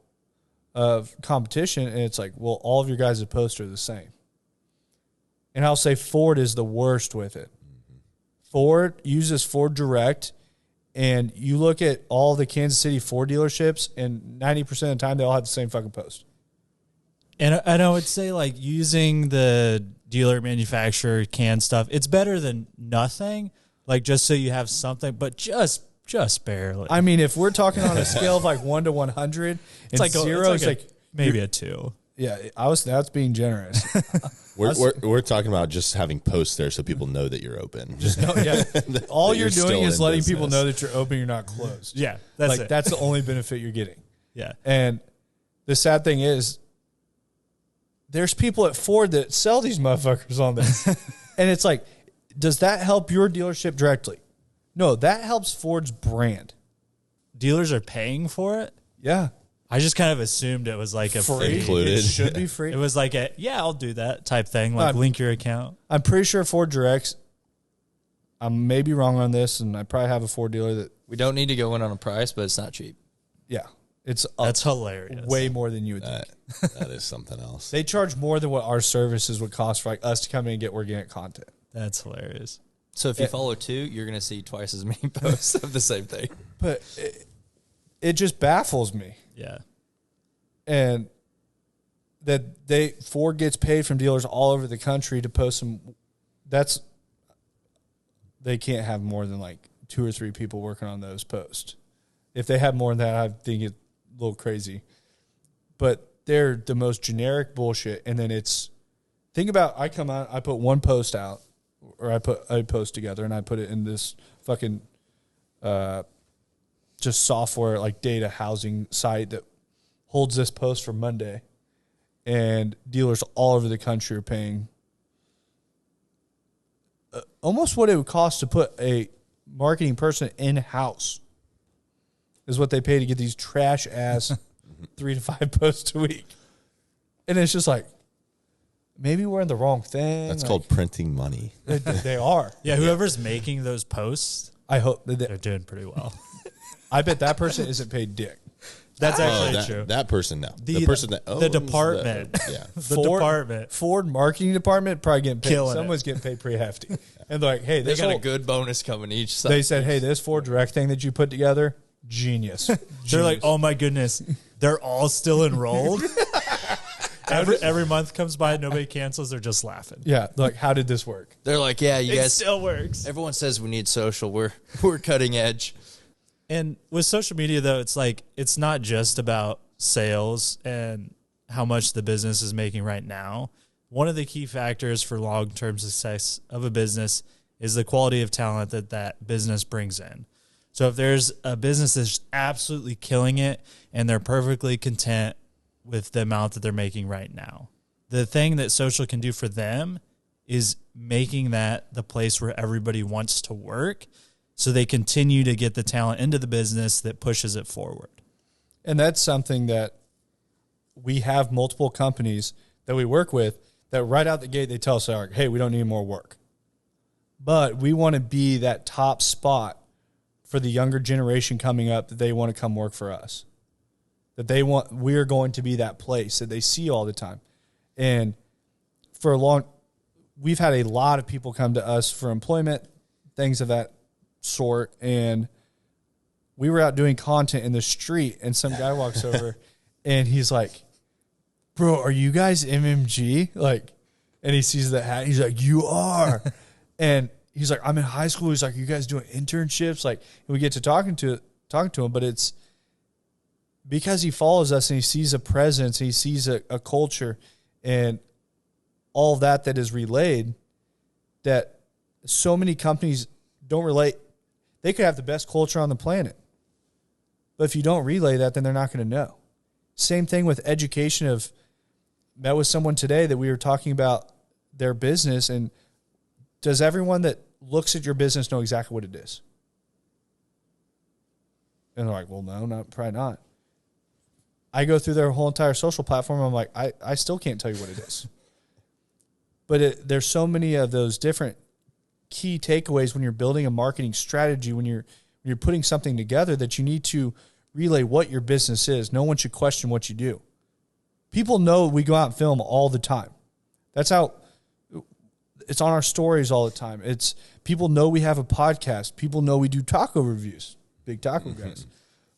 of competition. And it's like, well, all of your guys' posts are the same. And I'll say Ford is the worst with it. Ford uses Ford Direct, and you look at all the Kansas City Ford dealerships, and 90% of the time they all have the same fucking post. And I would say, like, using the dealer manufacturer canned stuff, it's better than nothing, like, just so you have something, but just barely. I mean, if we're talking on a scale of like 1 to 100, it's like 0 is like maybe a 2. Yeah, that's being generous. We're talking about just having posts there so people know that you're open. Just know, yeah. All you're doing is letting business. people know that you're open, you're not closed. Yeah, that's it. That's the only benefit you're getting. Yeah. And the sad thing is, there's people at Ford that sell these motherfuckers on this. And it's like, does that help your dealership directly? No, that helps Ford's brand. Dealers are paying for it? Yeah. I just kind of assumed it was like a free. Included. It should be free. It was like I'll do that type thing, like link your account. I'm pretty sure Ford Directs, I may be wrong on this, and I probably have a Ford dealer that, We don't need to go in on a price, but it's not cheap. yeah, it's That's hilarious. way more than you would think. That is something else. They charge more than what our services would cost for us to come in and get organic content. That's hilarious. So if you follow 2, you're going to see twice as many posts of the same thing. But it just baffles me. Yeah. And that Ford gets paid from dealers all over the country to post some. They can't have more than like 2 or 3 people working on those posts. If they have more than that, I think it's a little crazy. But they're the most generic bullshit. And then think about, I come out, I put one post out, or I put a post together, and I put it in this fucking just software, like data housing site that holds this post for Monday. And dealers all over the country are paying almost what it would cost to put a marketing person in-house is what they pay to get these trash-ass 3 to 5 posts a week. And it's just like, maybe we're in the wrong thing. That's called printing money. They are. Yeah, whoever's making those posts, I hope they're doing pretty well. I bet that person isn't paid dick. That's actually true. That person, no. The person that owns the department. yeah. Department. Ford marketing department probably getting paid. Killing Someone's getting paid pretty hefty. And they're like, hey, They this got a whole, good bonus coming each side. they said, hey, this Ford Direct thing that you put together, genius. They're like, oh my goodness, they're all still enrolled. Every month comes by, nobody cancels. They're just laughing. Yeah, like, how did this work? They're like, yeah, you It guys. still works. Everyone says we need social. We're cutting edge. And with social media, though, it's like it's not just about sales and how much the business is making right now. One of the key factors for long-term success of a business is the quality of talent that business brings in. So if there's a business that's absolutely killing it and they're perfectly content with the amount that they're making right now, the thing that social can do for them is making that the place where everybody wants to work, so they continue to get the talent into the business that pushes it forward. And that's something that we have multiple companies that we work with that right out the gate, they tell us, like, hey, we don't need more work. But we want to be that top spot for the younger generation coming up that they want to come work for us. That we're going to be that place that they see all the time. And we've had a lot of people come to us for employment, things of that sort, and we were out doing content in the street, and some guy walks over and he's like, bro, are you guys MMG? Like, and he sees the hat, he's like, you are. And he's like, I'm in high school. He's like, you guys doing internships? Like, and we get to talking to him, but it's because he follows us and he sees a presence, he sees a culture and all that is relayed, that so many companies don't relate. They could have the best culture on the planet, but if you don't relay that, then they're not going to know. Same thing with education. Met with someone today that we were talking about their business, and does everyone that looks at your business know exactly what it is? And they're like, well, no, probably not. I go through their whole entire social platform. I'm like, I still can't tell you what it is. But there's so many of those different key takeaways when you're building a marketing strategy, when you're putting something together, that you need to relay what your business is. No one should question what you do. People know we go out and film all the time. That's how it's on our stories all the time. It's people know we have a podcast. People know we do taco reviews. Big taco guys.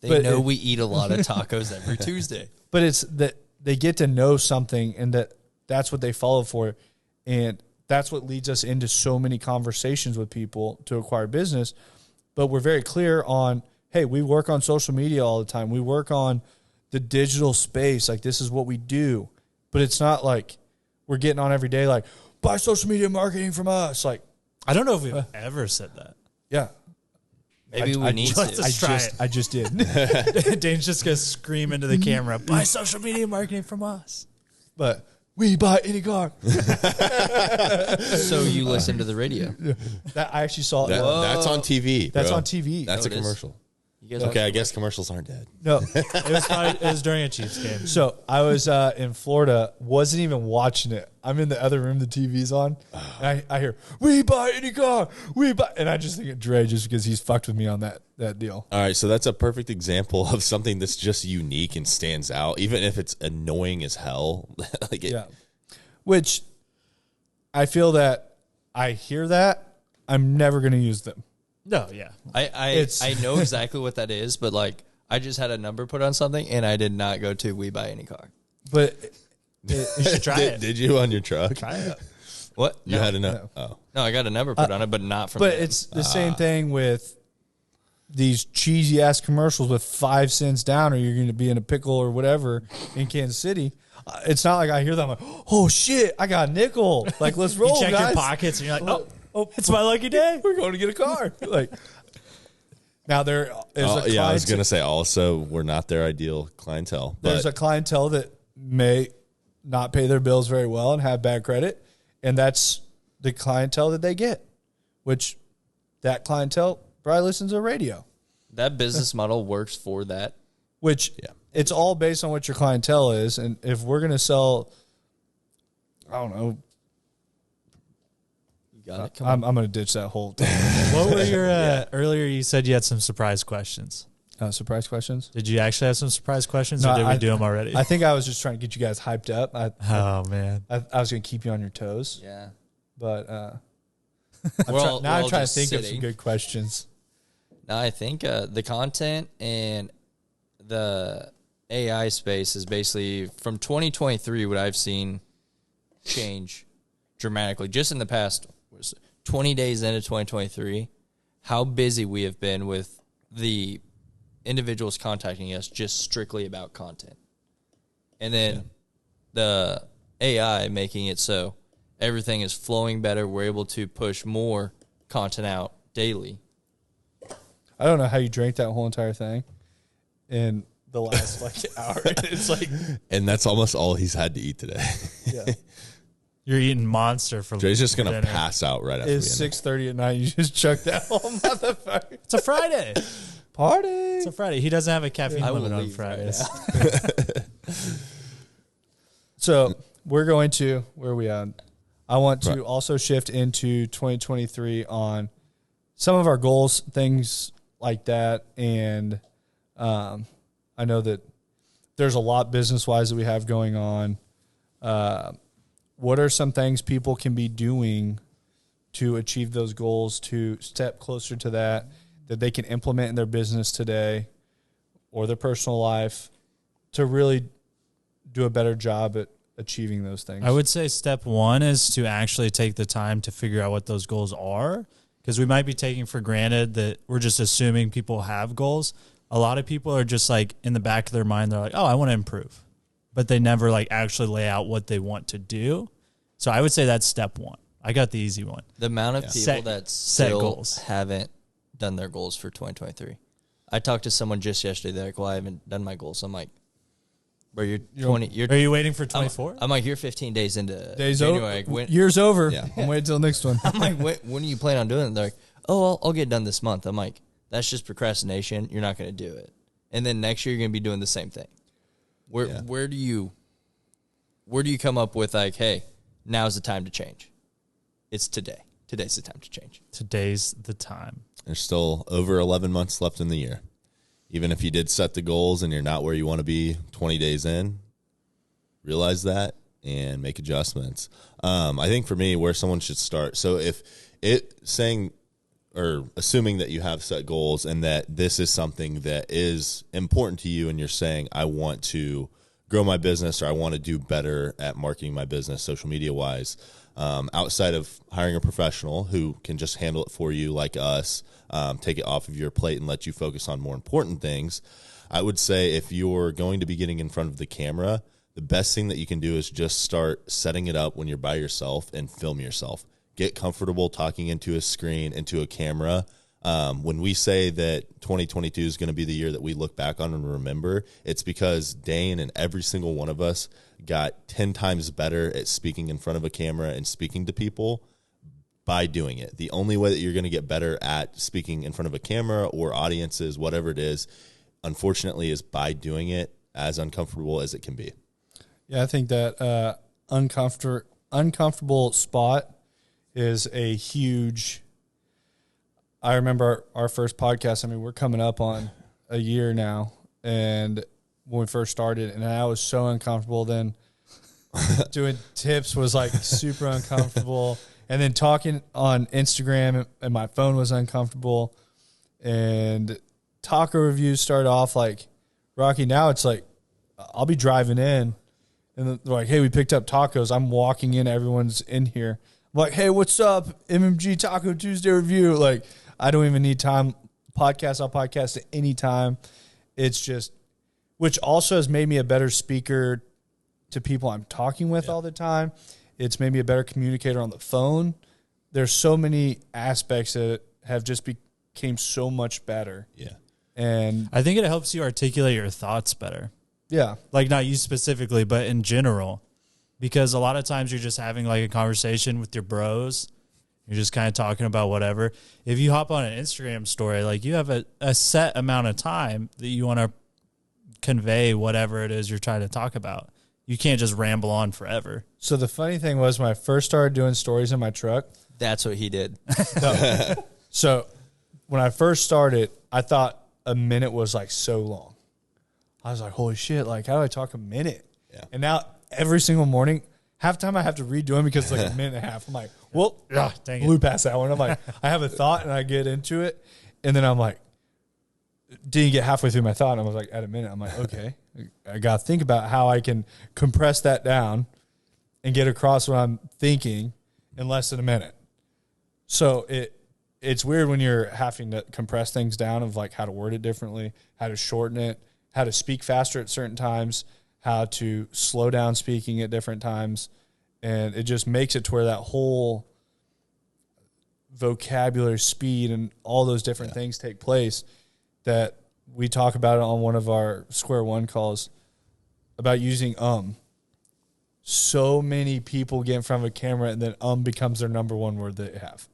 They know we eat a lot of tacos every Tuesday. But it's that they get to know something, and that's what they follow for. And that's what leads us into so many conversations with people to acquire business. But we're very clear on, hey, we work on social media all the time. We work on the digital space. Like, this is what we do. but it's not like we're getting on every day like, buy social media marketing from us. Like, I don't know if we've ever said that. yeah. Maybe we need to. I just did. Dane's just going to scream into the camera, buy social media marketing from us. But we buy any car. So you listen to the radio. That I actually saw. That's on TV. That's bro. on TV. That's No, a it is. commercial. You guys Okay, I guess commercials aren't dead. No. It was during a Chiefs game. So I was in Florida, wasn't even watching it. I'm in the other room, the TV's on. And I hear, we buy any car, we buy. And I just think of Dre just because he's fucked with me on that deal. All right, so that's a perfect example of something that's just unique and stands out, even if it's annoying as hell. Yeah. Which I feel that I hear that, I'm never going to use them. No, yeah. I know exactly what that is, but like I just had a number put on something and I did not go to We Buy Any Car. But You should try it. Did you on your truck? Try it. What? You No. had enough. Oh, No, I got a number put on it, but not from but them. it's the same thing with these cheesy ass commercials with 5 cents down, or you're going to be in a pickle or whatever in Kansas City. It's not like I hear that. I'm like, oh shit, I got a nickel. Like, let's roll, You check guys. your pockets and you're like, oh, it's my lucky day. We're going to get a car. Like, now there is a yeah, I was clientele- going to say also we're not their ideal clientele. there's But a clientele that may not pay their bills very well and have bad credit, and that's the clientele that they get, which that clientele probably listens to radio, That business model works for that. which it's all based on what your clientele is. And if we're going to sell, I don't know, You got it. Come on. I'm going to ditch that whole thing. What were your, earlier you said you had some surprise questions. Surprise questions? Did you actually have some surprise questions No, or did we I- do them already? I think I was just trying to get you guys hyped up. Oh, man. I was going to keep you on your toes, Yeah. but We're now all I'm trying to just think of some sitting. good questions. No, I think the content and the AI space is basically from 2023 what I've seen change dramatically. Just in the past 20 days into 2023, how busy we have been with the individuals contacting us just strictly about content. And then the AI making it so everything is flowing better. We're able to push more content out daily. I don't know how you drank that whole entire thing in the last hour. It's like, and that's almost all he's had to eat today. yeah. You're eating Monster for Dre's just going to dinner. pass out right after It's we end 6:30 at night. You just chuck that whole motherfucker. It's a Friday. Party. It's a Friday. He doesn't have a caffeine I will limit on leave right Fridays. So we're going to, where are we at? I want to Right. also shift into 2023 on some of our goals, things like that. And I know that there's a lot business-wise that we have going on. What are some things people can be doing to achieve those goals, to step closer to that they can implement in their business today or their personal life to really do a better job at achieving those things? I would say step one is to actually take the time to figure out what those goals are, because we might be taking for granted that we're just assuming people have goals. A lot of people are just like in the back of their mind, they're like, oh, I want to improve, but they never like actually lay out what they want to do. So I would say that's step one. I got the easy one. The amount of people Set- that set still goals. haven't done their goals for 2023. I talked to someone just yesterday. They're like, well, I haven't done my goals. I'm like, bro, you're 20. You're Are you waiting for 24? I'm like, you're 15 days into Days January. over. Like, when, Year's over. Yeah. I'm waiting till the next one. I'm like, when do you plan on doing it? They're like, oh, I'll get it done this month. I'm like, that's just procrastination. You're not going to do it. And then next year you're going to be doing the same thing. Where do you come up with like, hey, now's the time to change? It's today. Today's the time to change. Today's the time. There's still over 11 months left in the year. Even if you did set the goals and you're not where you want to be 20 days in, realize that and make adjustments. I think for me, where someone should start. So if assuming that you have set goals and that this is something that is important to you and you're saying, I want to grow my business or I want to do better at marketing my business social media wise, outside of hiring a professional who can just handle it for you like us, take it off of your plate and let you focus on more important things, I would say if you're going to be getting in front of the camera, the best thing that you can do is just start setting it up when you're by yourself and film yourself. Get comfortable talking into a screen, into a camera. When we say that 2022 is going to be the year that we look back on and remember, it's because Dane and every single one of us got 10 times better at speaking in front of a camera and speaking to people by doing it. The only way that you're going to get better at speaking in front of a camera or audiences, whatever it is, unfortunately, is by doing it, as uncomfortable as it can be. Yeah, I think that uncomfortable spot is a huge. I remember our first podcast. I mean, we're coming up on a year now, and when we first started, and I was so uncomfortable then. Doing tips was like super uncomfortable, and then talking on Instagram and my phone was uncomfortable, and taco reviews started off like rocky. Now it's like I'll be driving in, and they're like, "Hey, we picked up tacos." I'm walking in, everyone's in here. I'm like, "Hey, what's up? MMG Taco Tuesday review." Like, I don't even need time. I'll podcast at any time. It's just, which also has made me a better speaker to people I'm talking with all the time. It's made me a better communicator on the phone. There's so many aspects that have just became so much better. Yeah. And I think it helps you articulate your thoughts better. yeah, Like, not you specifically, but in general. Because a lot of times you're just having like a conversation with your bros. You're just kind of talking about whatever. If you hop on an Instagram story, like, you have a set amount of time that you want to convey whatever it is you're trying to talk about. You can't just ramble on forever. So the funny thing was when I first started doing stories in my truck. That's what he did. No. So when I first started, I thought a minute was like so long. I was like, holy shit, like, how do I talk a minute? Yeah. And now every single morning, half the time I have to redo them because it's like a minute and a half. I'm like, well, dang it. blew past that one. I'm like, I have a thought and I get into it. And then I'm like, didn't get halfway through my thought. And I was like, at a minute, I'm like, okay, I got to think about how I can compress that down and get across what I'm thinking in less than a minute. So it's weird when you're having to compress things down of like how to word it differently, how to shorten it, how to speak faster at certain times, how to slow down speaking at different times. And it just makes it to where that whole vocabulary, speed, and all those different things take place that we talk about it on one of our Square One calls about using So many people get in front of a camera and then becomes their number one word they have.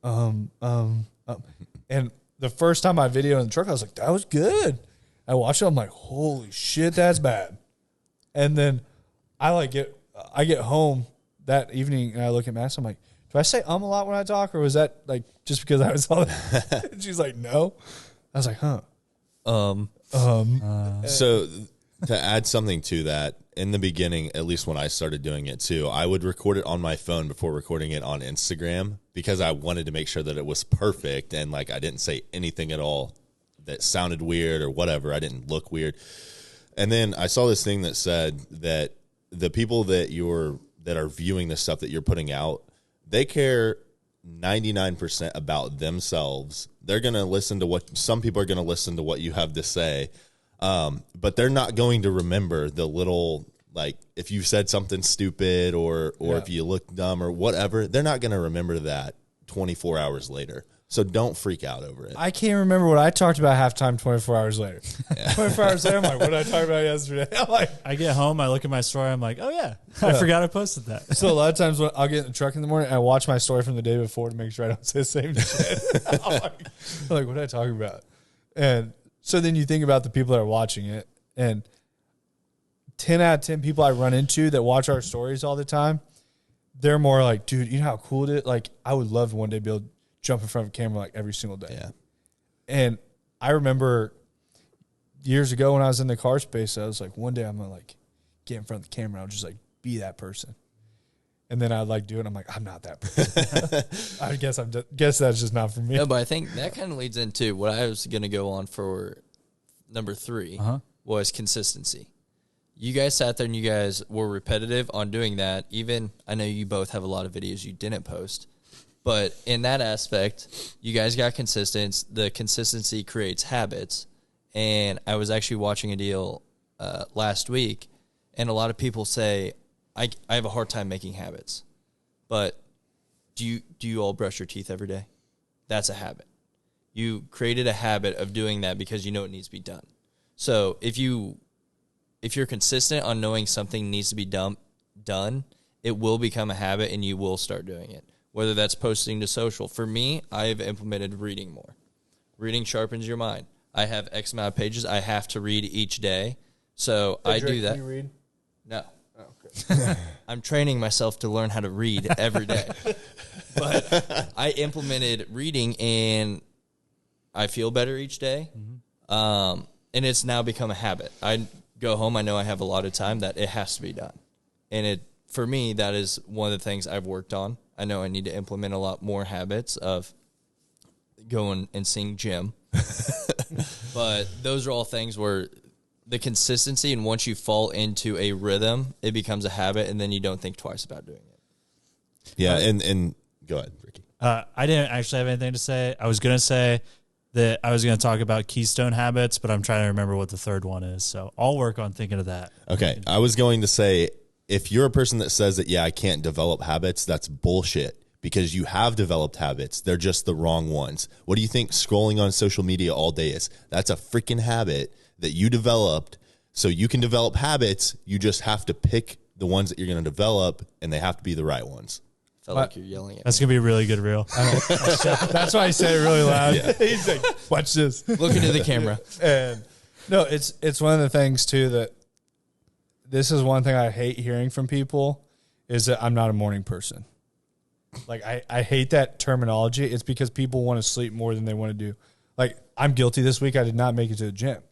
And the first time I videoed in the truck, I was like, that was good. I watched it, I'm like, holy shit, that's bad. And then I get home that evening and I look at Max, I'm like, do I say a lot when I talk, or was that like just because I was all that? And she's like, no. I was like, huh. So to add something to that, in the beginning, at least when I started doing it too, I would record it on my phone before recording it on Instagram because I wanted to make sure that it was perfect and like I didn't say anything at all that sounded weird or whatever. I didn't look weird. And then I saw this thing that said that the people that are viewing the stuff that you're putting out, they care 99% about themselves. They're going to listen to some people are going to listen to what you have to say. But they're not going to remember the little, like, if you said something stupid or if you look dumb or whatever, they're not going to remember that 24 hours later. So don't freak out over it. I can't remember what I talked about halftime 24 hours later. 24 hours later, I'm like, what did I talk about yesterday? I'm like, I get home, I look at my story, I'm like, oh yeah, I forgot I posted that. so a lot of times when I'll get in the truck in the morning, I watch my story from the day before to make sure I don't say the same shit. I'm like, what did I talk about? And so then you think about the people that are watching it, and 10 out of 10 people I run into that watch our stories all the time, they're more like, dude, you know how cool it is? Like, I would love to one day be able to jump in front of a camera like every single day. Yeah. And I remember years ago when I was in the car space, I was like, one day I'm going to like get in front of the camera. I'll just like be that person. And then I'd like do it. I'm like, I'm not that person. I guess that's just not for me. No, but I think that kind of leads into what I was going to go on for number 3 was consistency. You guys sat there and you guys were repetitive on doing that. Even, I know you both have a lot of videos you didn't post, but in that aspect, you guys got consistent. The consistency creates habits. And I was actually watching a deal last week, And a lot of people say, I have a hard time making habits. But do you all brush your teeth every day? That's a habit. You created a habit of doing that because you know it needs to be done. So if you're consistent on knowing something needs to be done, it will become a habit and you will start doing it. Whether that's posting to social. For me, I have implemented reading more. Reading sharpens your mind. I have X amount of pages I have to read each day. So I do that. Can you read? No. Oh, okay. I'm training myself to learn how to read every day. But I implemented reading and I feel better each day. And it's now become a habit. I go home, I know I have a lot of time that it has to be done. And for me, that is one of the things I've worked on. I know I need to implement a lot more habits of going and seeing gym. But those are all things where the consistency, and once you fall into a rhythm, it becomes a habit, and then you don't think twice about doing it. Yeah, and go ahead, Ricky. I didn't actually have anything to say. I was going to say that I was going to talk about keystone habits, but I'm trying to remember what the third one is. So I'll work on thinking of that. Okay, I was going to say, if you're a person that says that, I can't develop habits, that's bullshit. Because you have developed habits. They're just the wrong ones. What do you think scrolling on social media all day is? That's a freaking habit that you developed. So you can develop habits. You just have to pick the ones that you're going to develop, and they have to be the right ones. I felt like you're yelling at That's going to be a really good reel. That's why I say it really loud. Yeah. He's like, watch this. me. Look into the camera. And no, it's one of the things too that this is one thing I hate hearing from people is that I'm not a morning person. Like I hate that terminology. It's because people want to sleep more than they want to do. Like I'm guilty this week. I did not make it to the gym.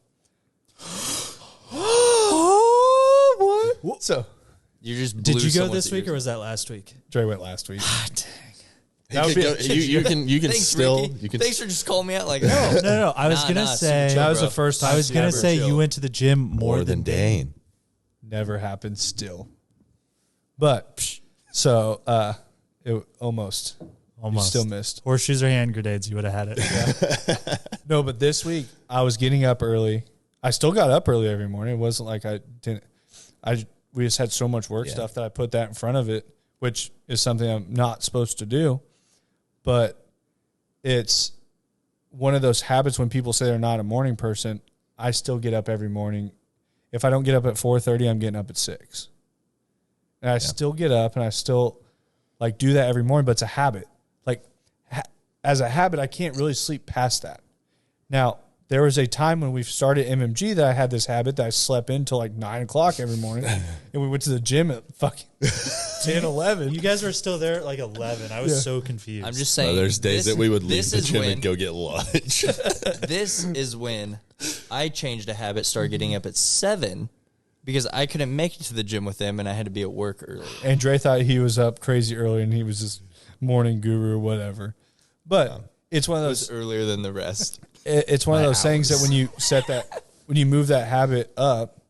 What? So You just blew Did you go someone's this week ears. or was that last week? Dre went last week. That would be you can Thanks, still Ricky. you can Thanks for just calling me out like that. No. I was Nah, going to nah, say super That was bro. the first time. I was going to ever. say chill. you went to the gym more than Dane. Never happened still. But so it almost You still missed. Horseshoes or hand grenades, you would have had it. No, but this week I was getting up early. I still got up early every morning. It wasn't like I didn't. We just had so much work stuff that I put that in front of it, which is something I'm not supposed to do. But it's one of those habits when people say they're not a morning person. I still get up every morning. If I don't get up at 4:30, I'm getting up at 6. And I still get up and I still like do that every morning, but it's a habit. Like as a habit, I can't really sleep past that. Now, there was a time when we started MMG that I had this habit that I slept in till like 9 o'clock every morning. And we went to the gym at fucking 10, 11. You guys were still there at like 11. I was so confused. I'm just saying. There's days that we would leave the gym when, and go get lunch. This is when I changed a habit, started getting up at 7 because I couldn't make it to the gym with them and I had to be at work early. And Dre thought he was up crazy early and he was this morning guru or whatever. But it's one of It those. was earlier than the rest. It's one of those things that when you move that habit up,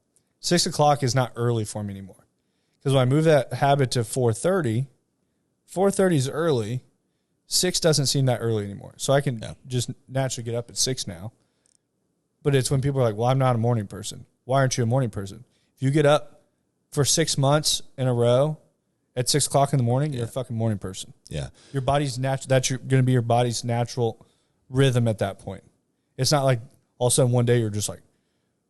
6 o'clock is not early for me anymore. Because when I move that habit to 4:30, 4:30 is early. 6 doesn't seem that early anymore. So I can just naturally get up at 6 now. But it's when people are like, well, I'm not a morning person. Why aren't you a morning person? If you get up for 6 months in a row at 6 o'clock in the morning, you're a fucking morning person. Yeah. Your body's natural. That's going to be your body's natural rhythm at that point. It's not like all of a sudden one day you're just like,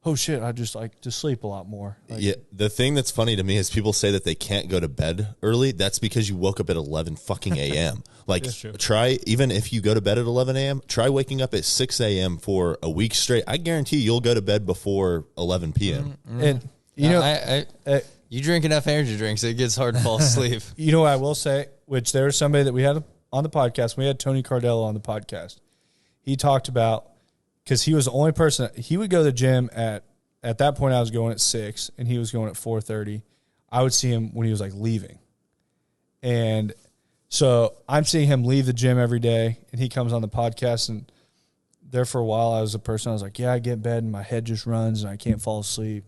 oh shit, I just like to sleep a lot more. Like, Yeah, the thing that's funny to me is people say that they can't go to bed early. That's because you woke up at 11 fucking a.m. Like, try, even if you go to bed at 11 a.m., try waking up at 6 a.m. for a week straight. I guarantee you'll go to bed before 11 p.m. And you know, You drink enough energy drinks, it gets hard to fall asleep. you know what I will say, which there was somebody that we had on the podcast. We had Tony Cardello on the podcast. He talked about, because he was the only person, he would go to the gym at that point I was going at 6 and he was going at 4:30. I would see him when he was like leaving. And so I'm seeing him leave the gym every day and he comes on the podcast, and there for a while I was a person, I was like, yeah, I get in bed and my head just runs and I can't fall asleep.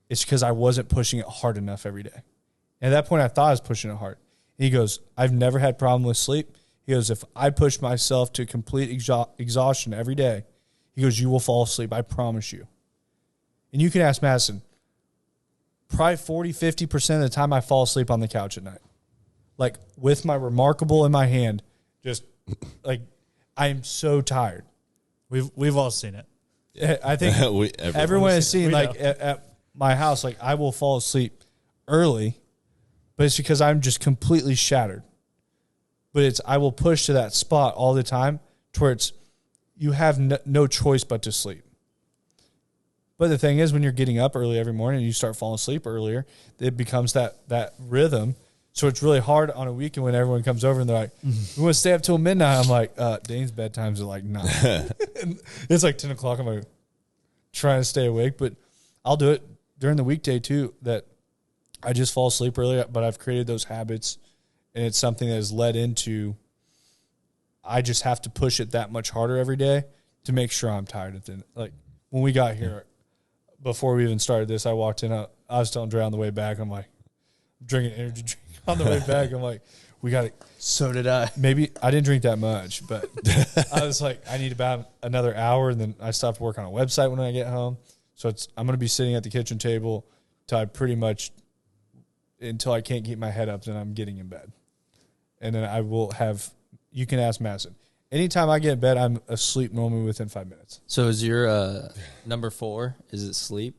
It's because I wasn't pushing it hard enough every day. And at that point I thought I was pushing it hard. He goes, I've never had problem with sleep. He goes, if I push myself to complete exhaustion every day, he goes, you will fall asleep. I promise you. And you can ask Madison, probably 40, 50% of the time I fall asleep on the couch at night. Like with my Remarkable in my hand, just like I am so tired. We've all seen it. I think everyone has seen like at my house, like I will fall asleep early, but it's because I'm just completely shattered. But I will push to that spot all the time to where you have no choice but to sleep. But the thing is, when you're getting up early every morning and you start falling asleep earlier, it becomes that rhythm. So it's really hard on a weekend when everyone comes over and they're like, we want to stay up till midnight. I'm like, Dane's bedtime's at like 9. And it's like 10 o'clock. I'm like trying to stay awake, but I'll do it during the weekday too, that I just fall asleep early, but I've created those habits and it's something that has led into, I just have to push it that much harder every day to make sure I'm tired at the end. Like when we got here, before we even started this, I walked in, I was telling Dre on the way back, I'm like, drinking energy drink on the way back. I'm like, we got it. So did I. Maybe I didn't drink that much, but I was like, I need about another hour. And then I stopped work on a website when I get home. So I'm going to be sitting at the kitchen table until I can't keep my head up. Then I'm getting in bed. And then I will have, you can ask Madison. Anytime I get in bed, I'm asleep normally within 5 minutes. So is your number 4, is it sleep?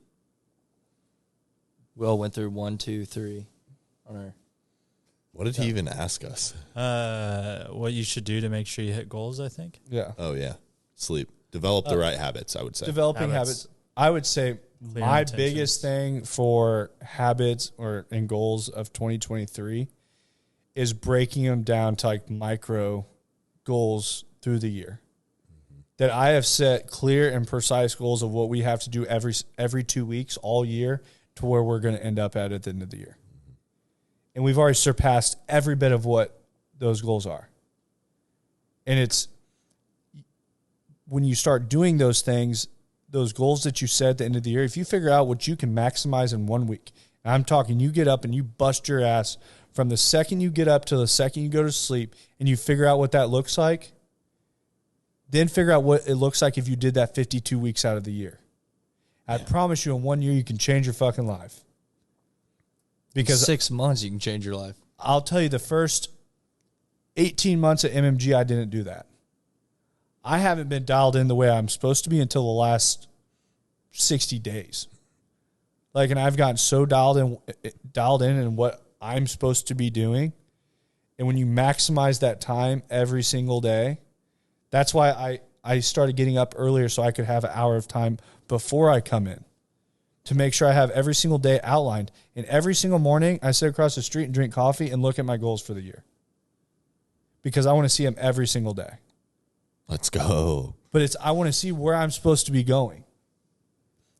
We all went through 1, 2, 3 on our. What did he even ask us? What you should do to make sure you hit goals, I think. Yeah. Oh, yeah. Sleep. Develop the right habits, I would say. Developing habits. I would say my biggest thing for habits and goals of 2023 is breaking them down to like micro goals through the year. That I have set clear and precise goals of what we have to do every 2 weeks all year to where we're going to end up at the end of the year. And we've already surpassed every bit of what those goals are. And it's when you start doing those things, those goals that you set at the end of the year, if you figure out what you can maximize in 1 week, and I'm talking you get up and you bust your ass from the second you get up to the second you go to sleep, and you figure out what that looks like, then figure out what it looks like if you did that 52 weeks out of the year. I promise you in 1 year you can change your fucking life. Because 6 months you can change your life. I'll tell you, the first 18 months at MMG, I didn't do that. I haven't been dialed in the way I'm supposed to be until the last 60 days. Like, and I've gotten so dialed in what I'm supposed to be doing. And when you maximize that time every single day, that's why I started getting up earlier so I could have an hour of time before I come in to make sure I have every single day outlined. And every single morning, I sit across the street and drink coffee and look at my goals for the year. Because I want to see them every single day. Let's go. But I want to see where I'm supposed to be going.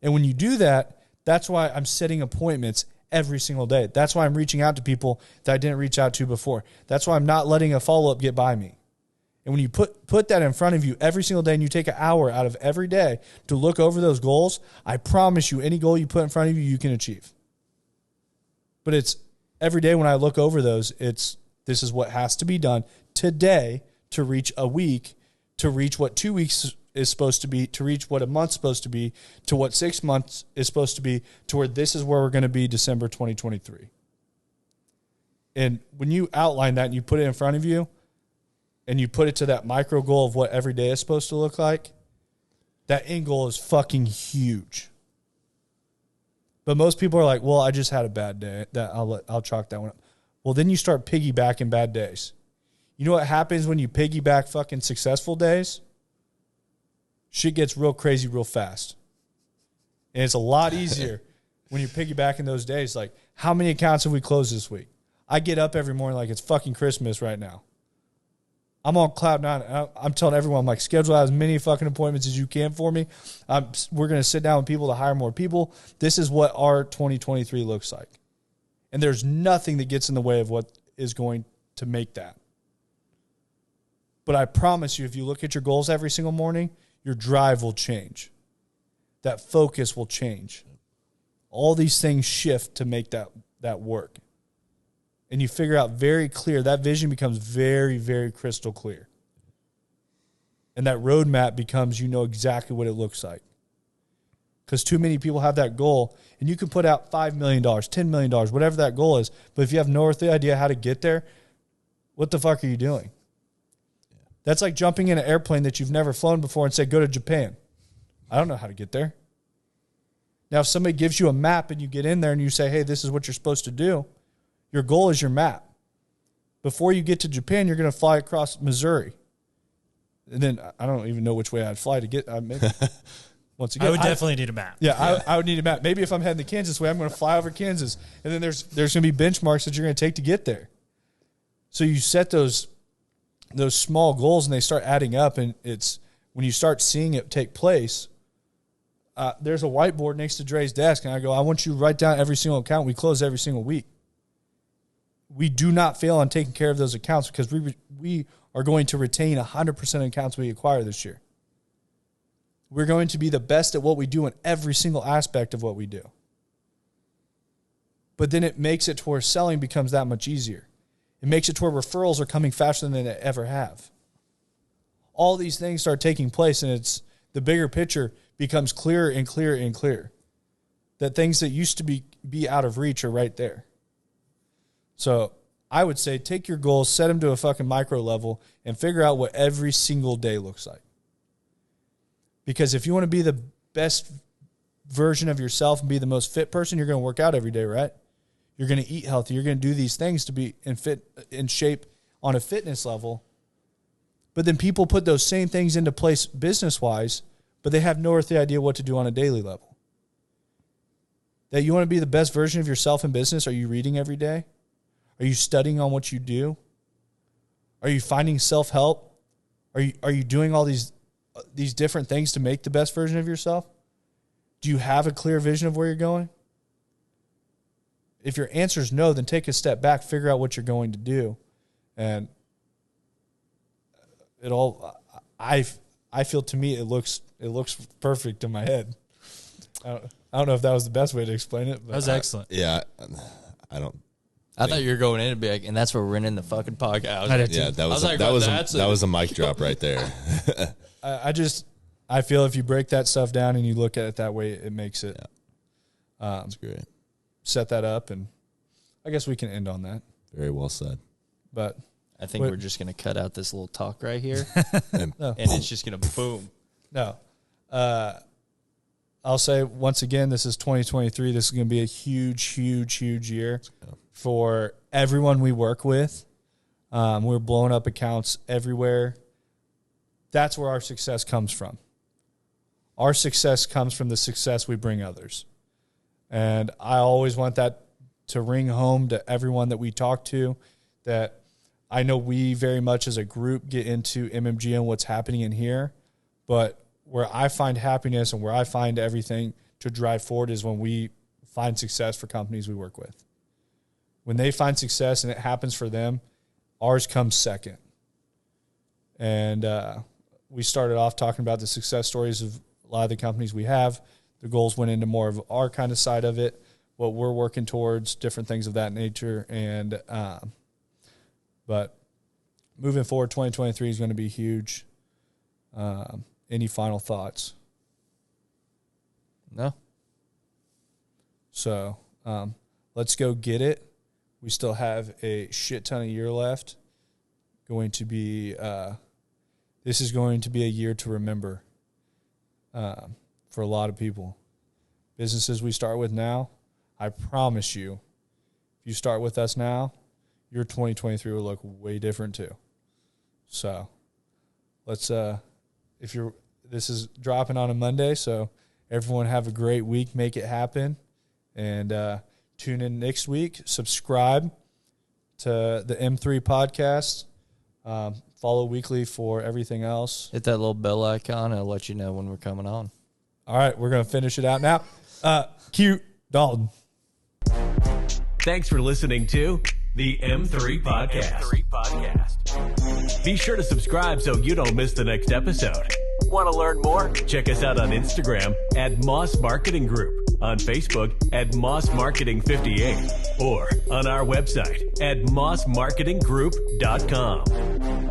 And when you do that, that's why I'm setting appointments every single day. That's why I'm reaching out to people that I didn't reach out to before. That's why I'm not letting a follow-up get by me. And when you put that in front of you every single day and you take an hour out of every day to look over those goals, I promise you any goal you put in front of you, you can achieve. But it's every day when I look over those, this is what has to be done today to reach a week, to reach what 2 weeks is supposed to be, to reach what a month's supposed to be, to what 6 months is supposed to be, to where this is where we're going to be December 2023. And when you outline that and you put it in front of you, and you put it to that micro goal of what every day is supposed to look like, that end goal is fucking huge. But most people are like, well, I just had a bad day. I'll chalk that one up. Well, then you start piggybacking bad days. You know what happens when you piggyback fucking successful days? Shit gets real crazy real fast. And it's a lot easier when you're piggybacking those days. Like, how many accounts have we closed this week? I get up every morning like it's fucking Christmas right now. I'm on cloud 9. I'm telling everyone, I'm like, schedule out as many fucking appointments as you can for me. We're going to sit down with people to hire more people. This is what our 2023 looks like. And there's nothing that gets in the way of what is going to make that. But I promise you, if you look at your goals every single morning, your drive will change. That focus will change. All these things shift to make that work. And you figure out very clear, that vision becomes very, very crystal clear. And that roadmap becomes, you know exactly what it looks like. because too many people have that goal. And you can put out $5 million, $10 million, whatever that goal is. But if you have no earthly idea how to get there, what the fuck are you doing? That's like jumping in an airplane that you've never flown before and say, go to Japan. I don't know how to get there. Now, if somebody gives you a map and you get in there and you say, hey, this is what you're supposed to do, your goal is your map. Before you get to Japan, you're going to fly across Missouri. And then I don't even know which way I'd fly to get. Maybe, once again, I would definitely need a map. Yeah, I would need a map. Maybe if I'm heading the Kansas way, I'm going to fly over Kansas. And then there's going to be benchmarks that you're going to take to get there. So you set those small goals and they start adding up. And it's when you start seeing it take place, there's a whiteboard next to Dre's desk. And I go, I want you to write down every single account. We close every single week. We do not fail on taking care of those accounts because we are going to retain 100% of accounts we acquire this year. We're going to be the best at what we do in every single aspect of what we do. But then it makes it to where selling becomes that much easier. It makes it to where referrals are coming faster than they ever have. All these things start taking place, and it's the bigger picture becomes clearer and clearer and clearer. That things that used to be out of reach are right there. So I would say take your goals, set them to a fucking micro level, and figure out what every single day looks like. Because if you want to be the best version of yourself and be the most fit person, you're going to work out every day, right? You're going to eat healthy. You're going to do these things to be in shape on a fitness level. But then people put those same things into place business-wise, but they have no earthly idea what to do on a daily level. That you want to be the best version of yourself in business, are you reading every day? Are you studying on what you do? Are you finding self-help? Are you doing all these different things to make the best version of yourself? Do you have a clear vision of where you're going? If your answer is no, then take a step back, figure out what you're going to do. And I feel to me it looks perfect in my head. I don't know if that was the best way to explain it. But That was excellent. Yeah, I don't. I thought you were going in to be like, and that's where we're ending the fucking podcast. Yeah, that was a mic drop right there. I feel if you break that stuff down and you look at it that way, it makes it. Yeah. That's great. Set that up, and I guess we can end on that. Very well said. But I think we're just going to cut out this little talk right here, And and it's just going to boom. No. I'll say once again, this is 2023. This is going to be a huge, huge, huge year for everyone we work with. We're blowing up accounts everywhere. That's where our success comes from. Our success comes from the success we bring others. And I always want that to ring home to everyone that we talk to, that I know we very much as a group get into MMG and what's happening in here, but where I find happiness and where I find everything to drive forward is when we find success for companies we work with. When they find success and it happens for them, ours comes second. And we started off talking about the success stories of a lot of the companies we have. The goals went into more of our kind of side of it, what we're working towards, different things of that nature. And but moving forward, 2023 is going to be huge. Any final thoughts? No. So let's go get it. We still have a shit ton of year left. This is going to be a year to remember for a lot of people. Businesses we start with now, I promise you, if you start with us now, your 2023 will look way different too. So let's this is dropping on a Monday, so everyone have a great week, make it happen, and tune in next week. Subscribe to the M3 podcast. Follow weekly for everything else. Hit that little bell icon, and it'll let you know when we're coming on. All right, we're going to finish it out now. Cute Dalton. Thanks for listening to the M3 Podcast. Be sure to subscribe so you don't miss the next episode. Want to learn more? Check us out on Instagram at Moss Marketing Group, on Facebook at Moss Marketing 58, or on our website at mossmarketinggroup.com.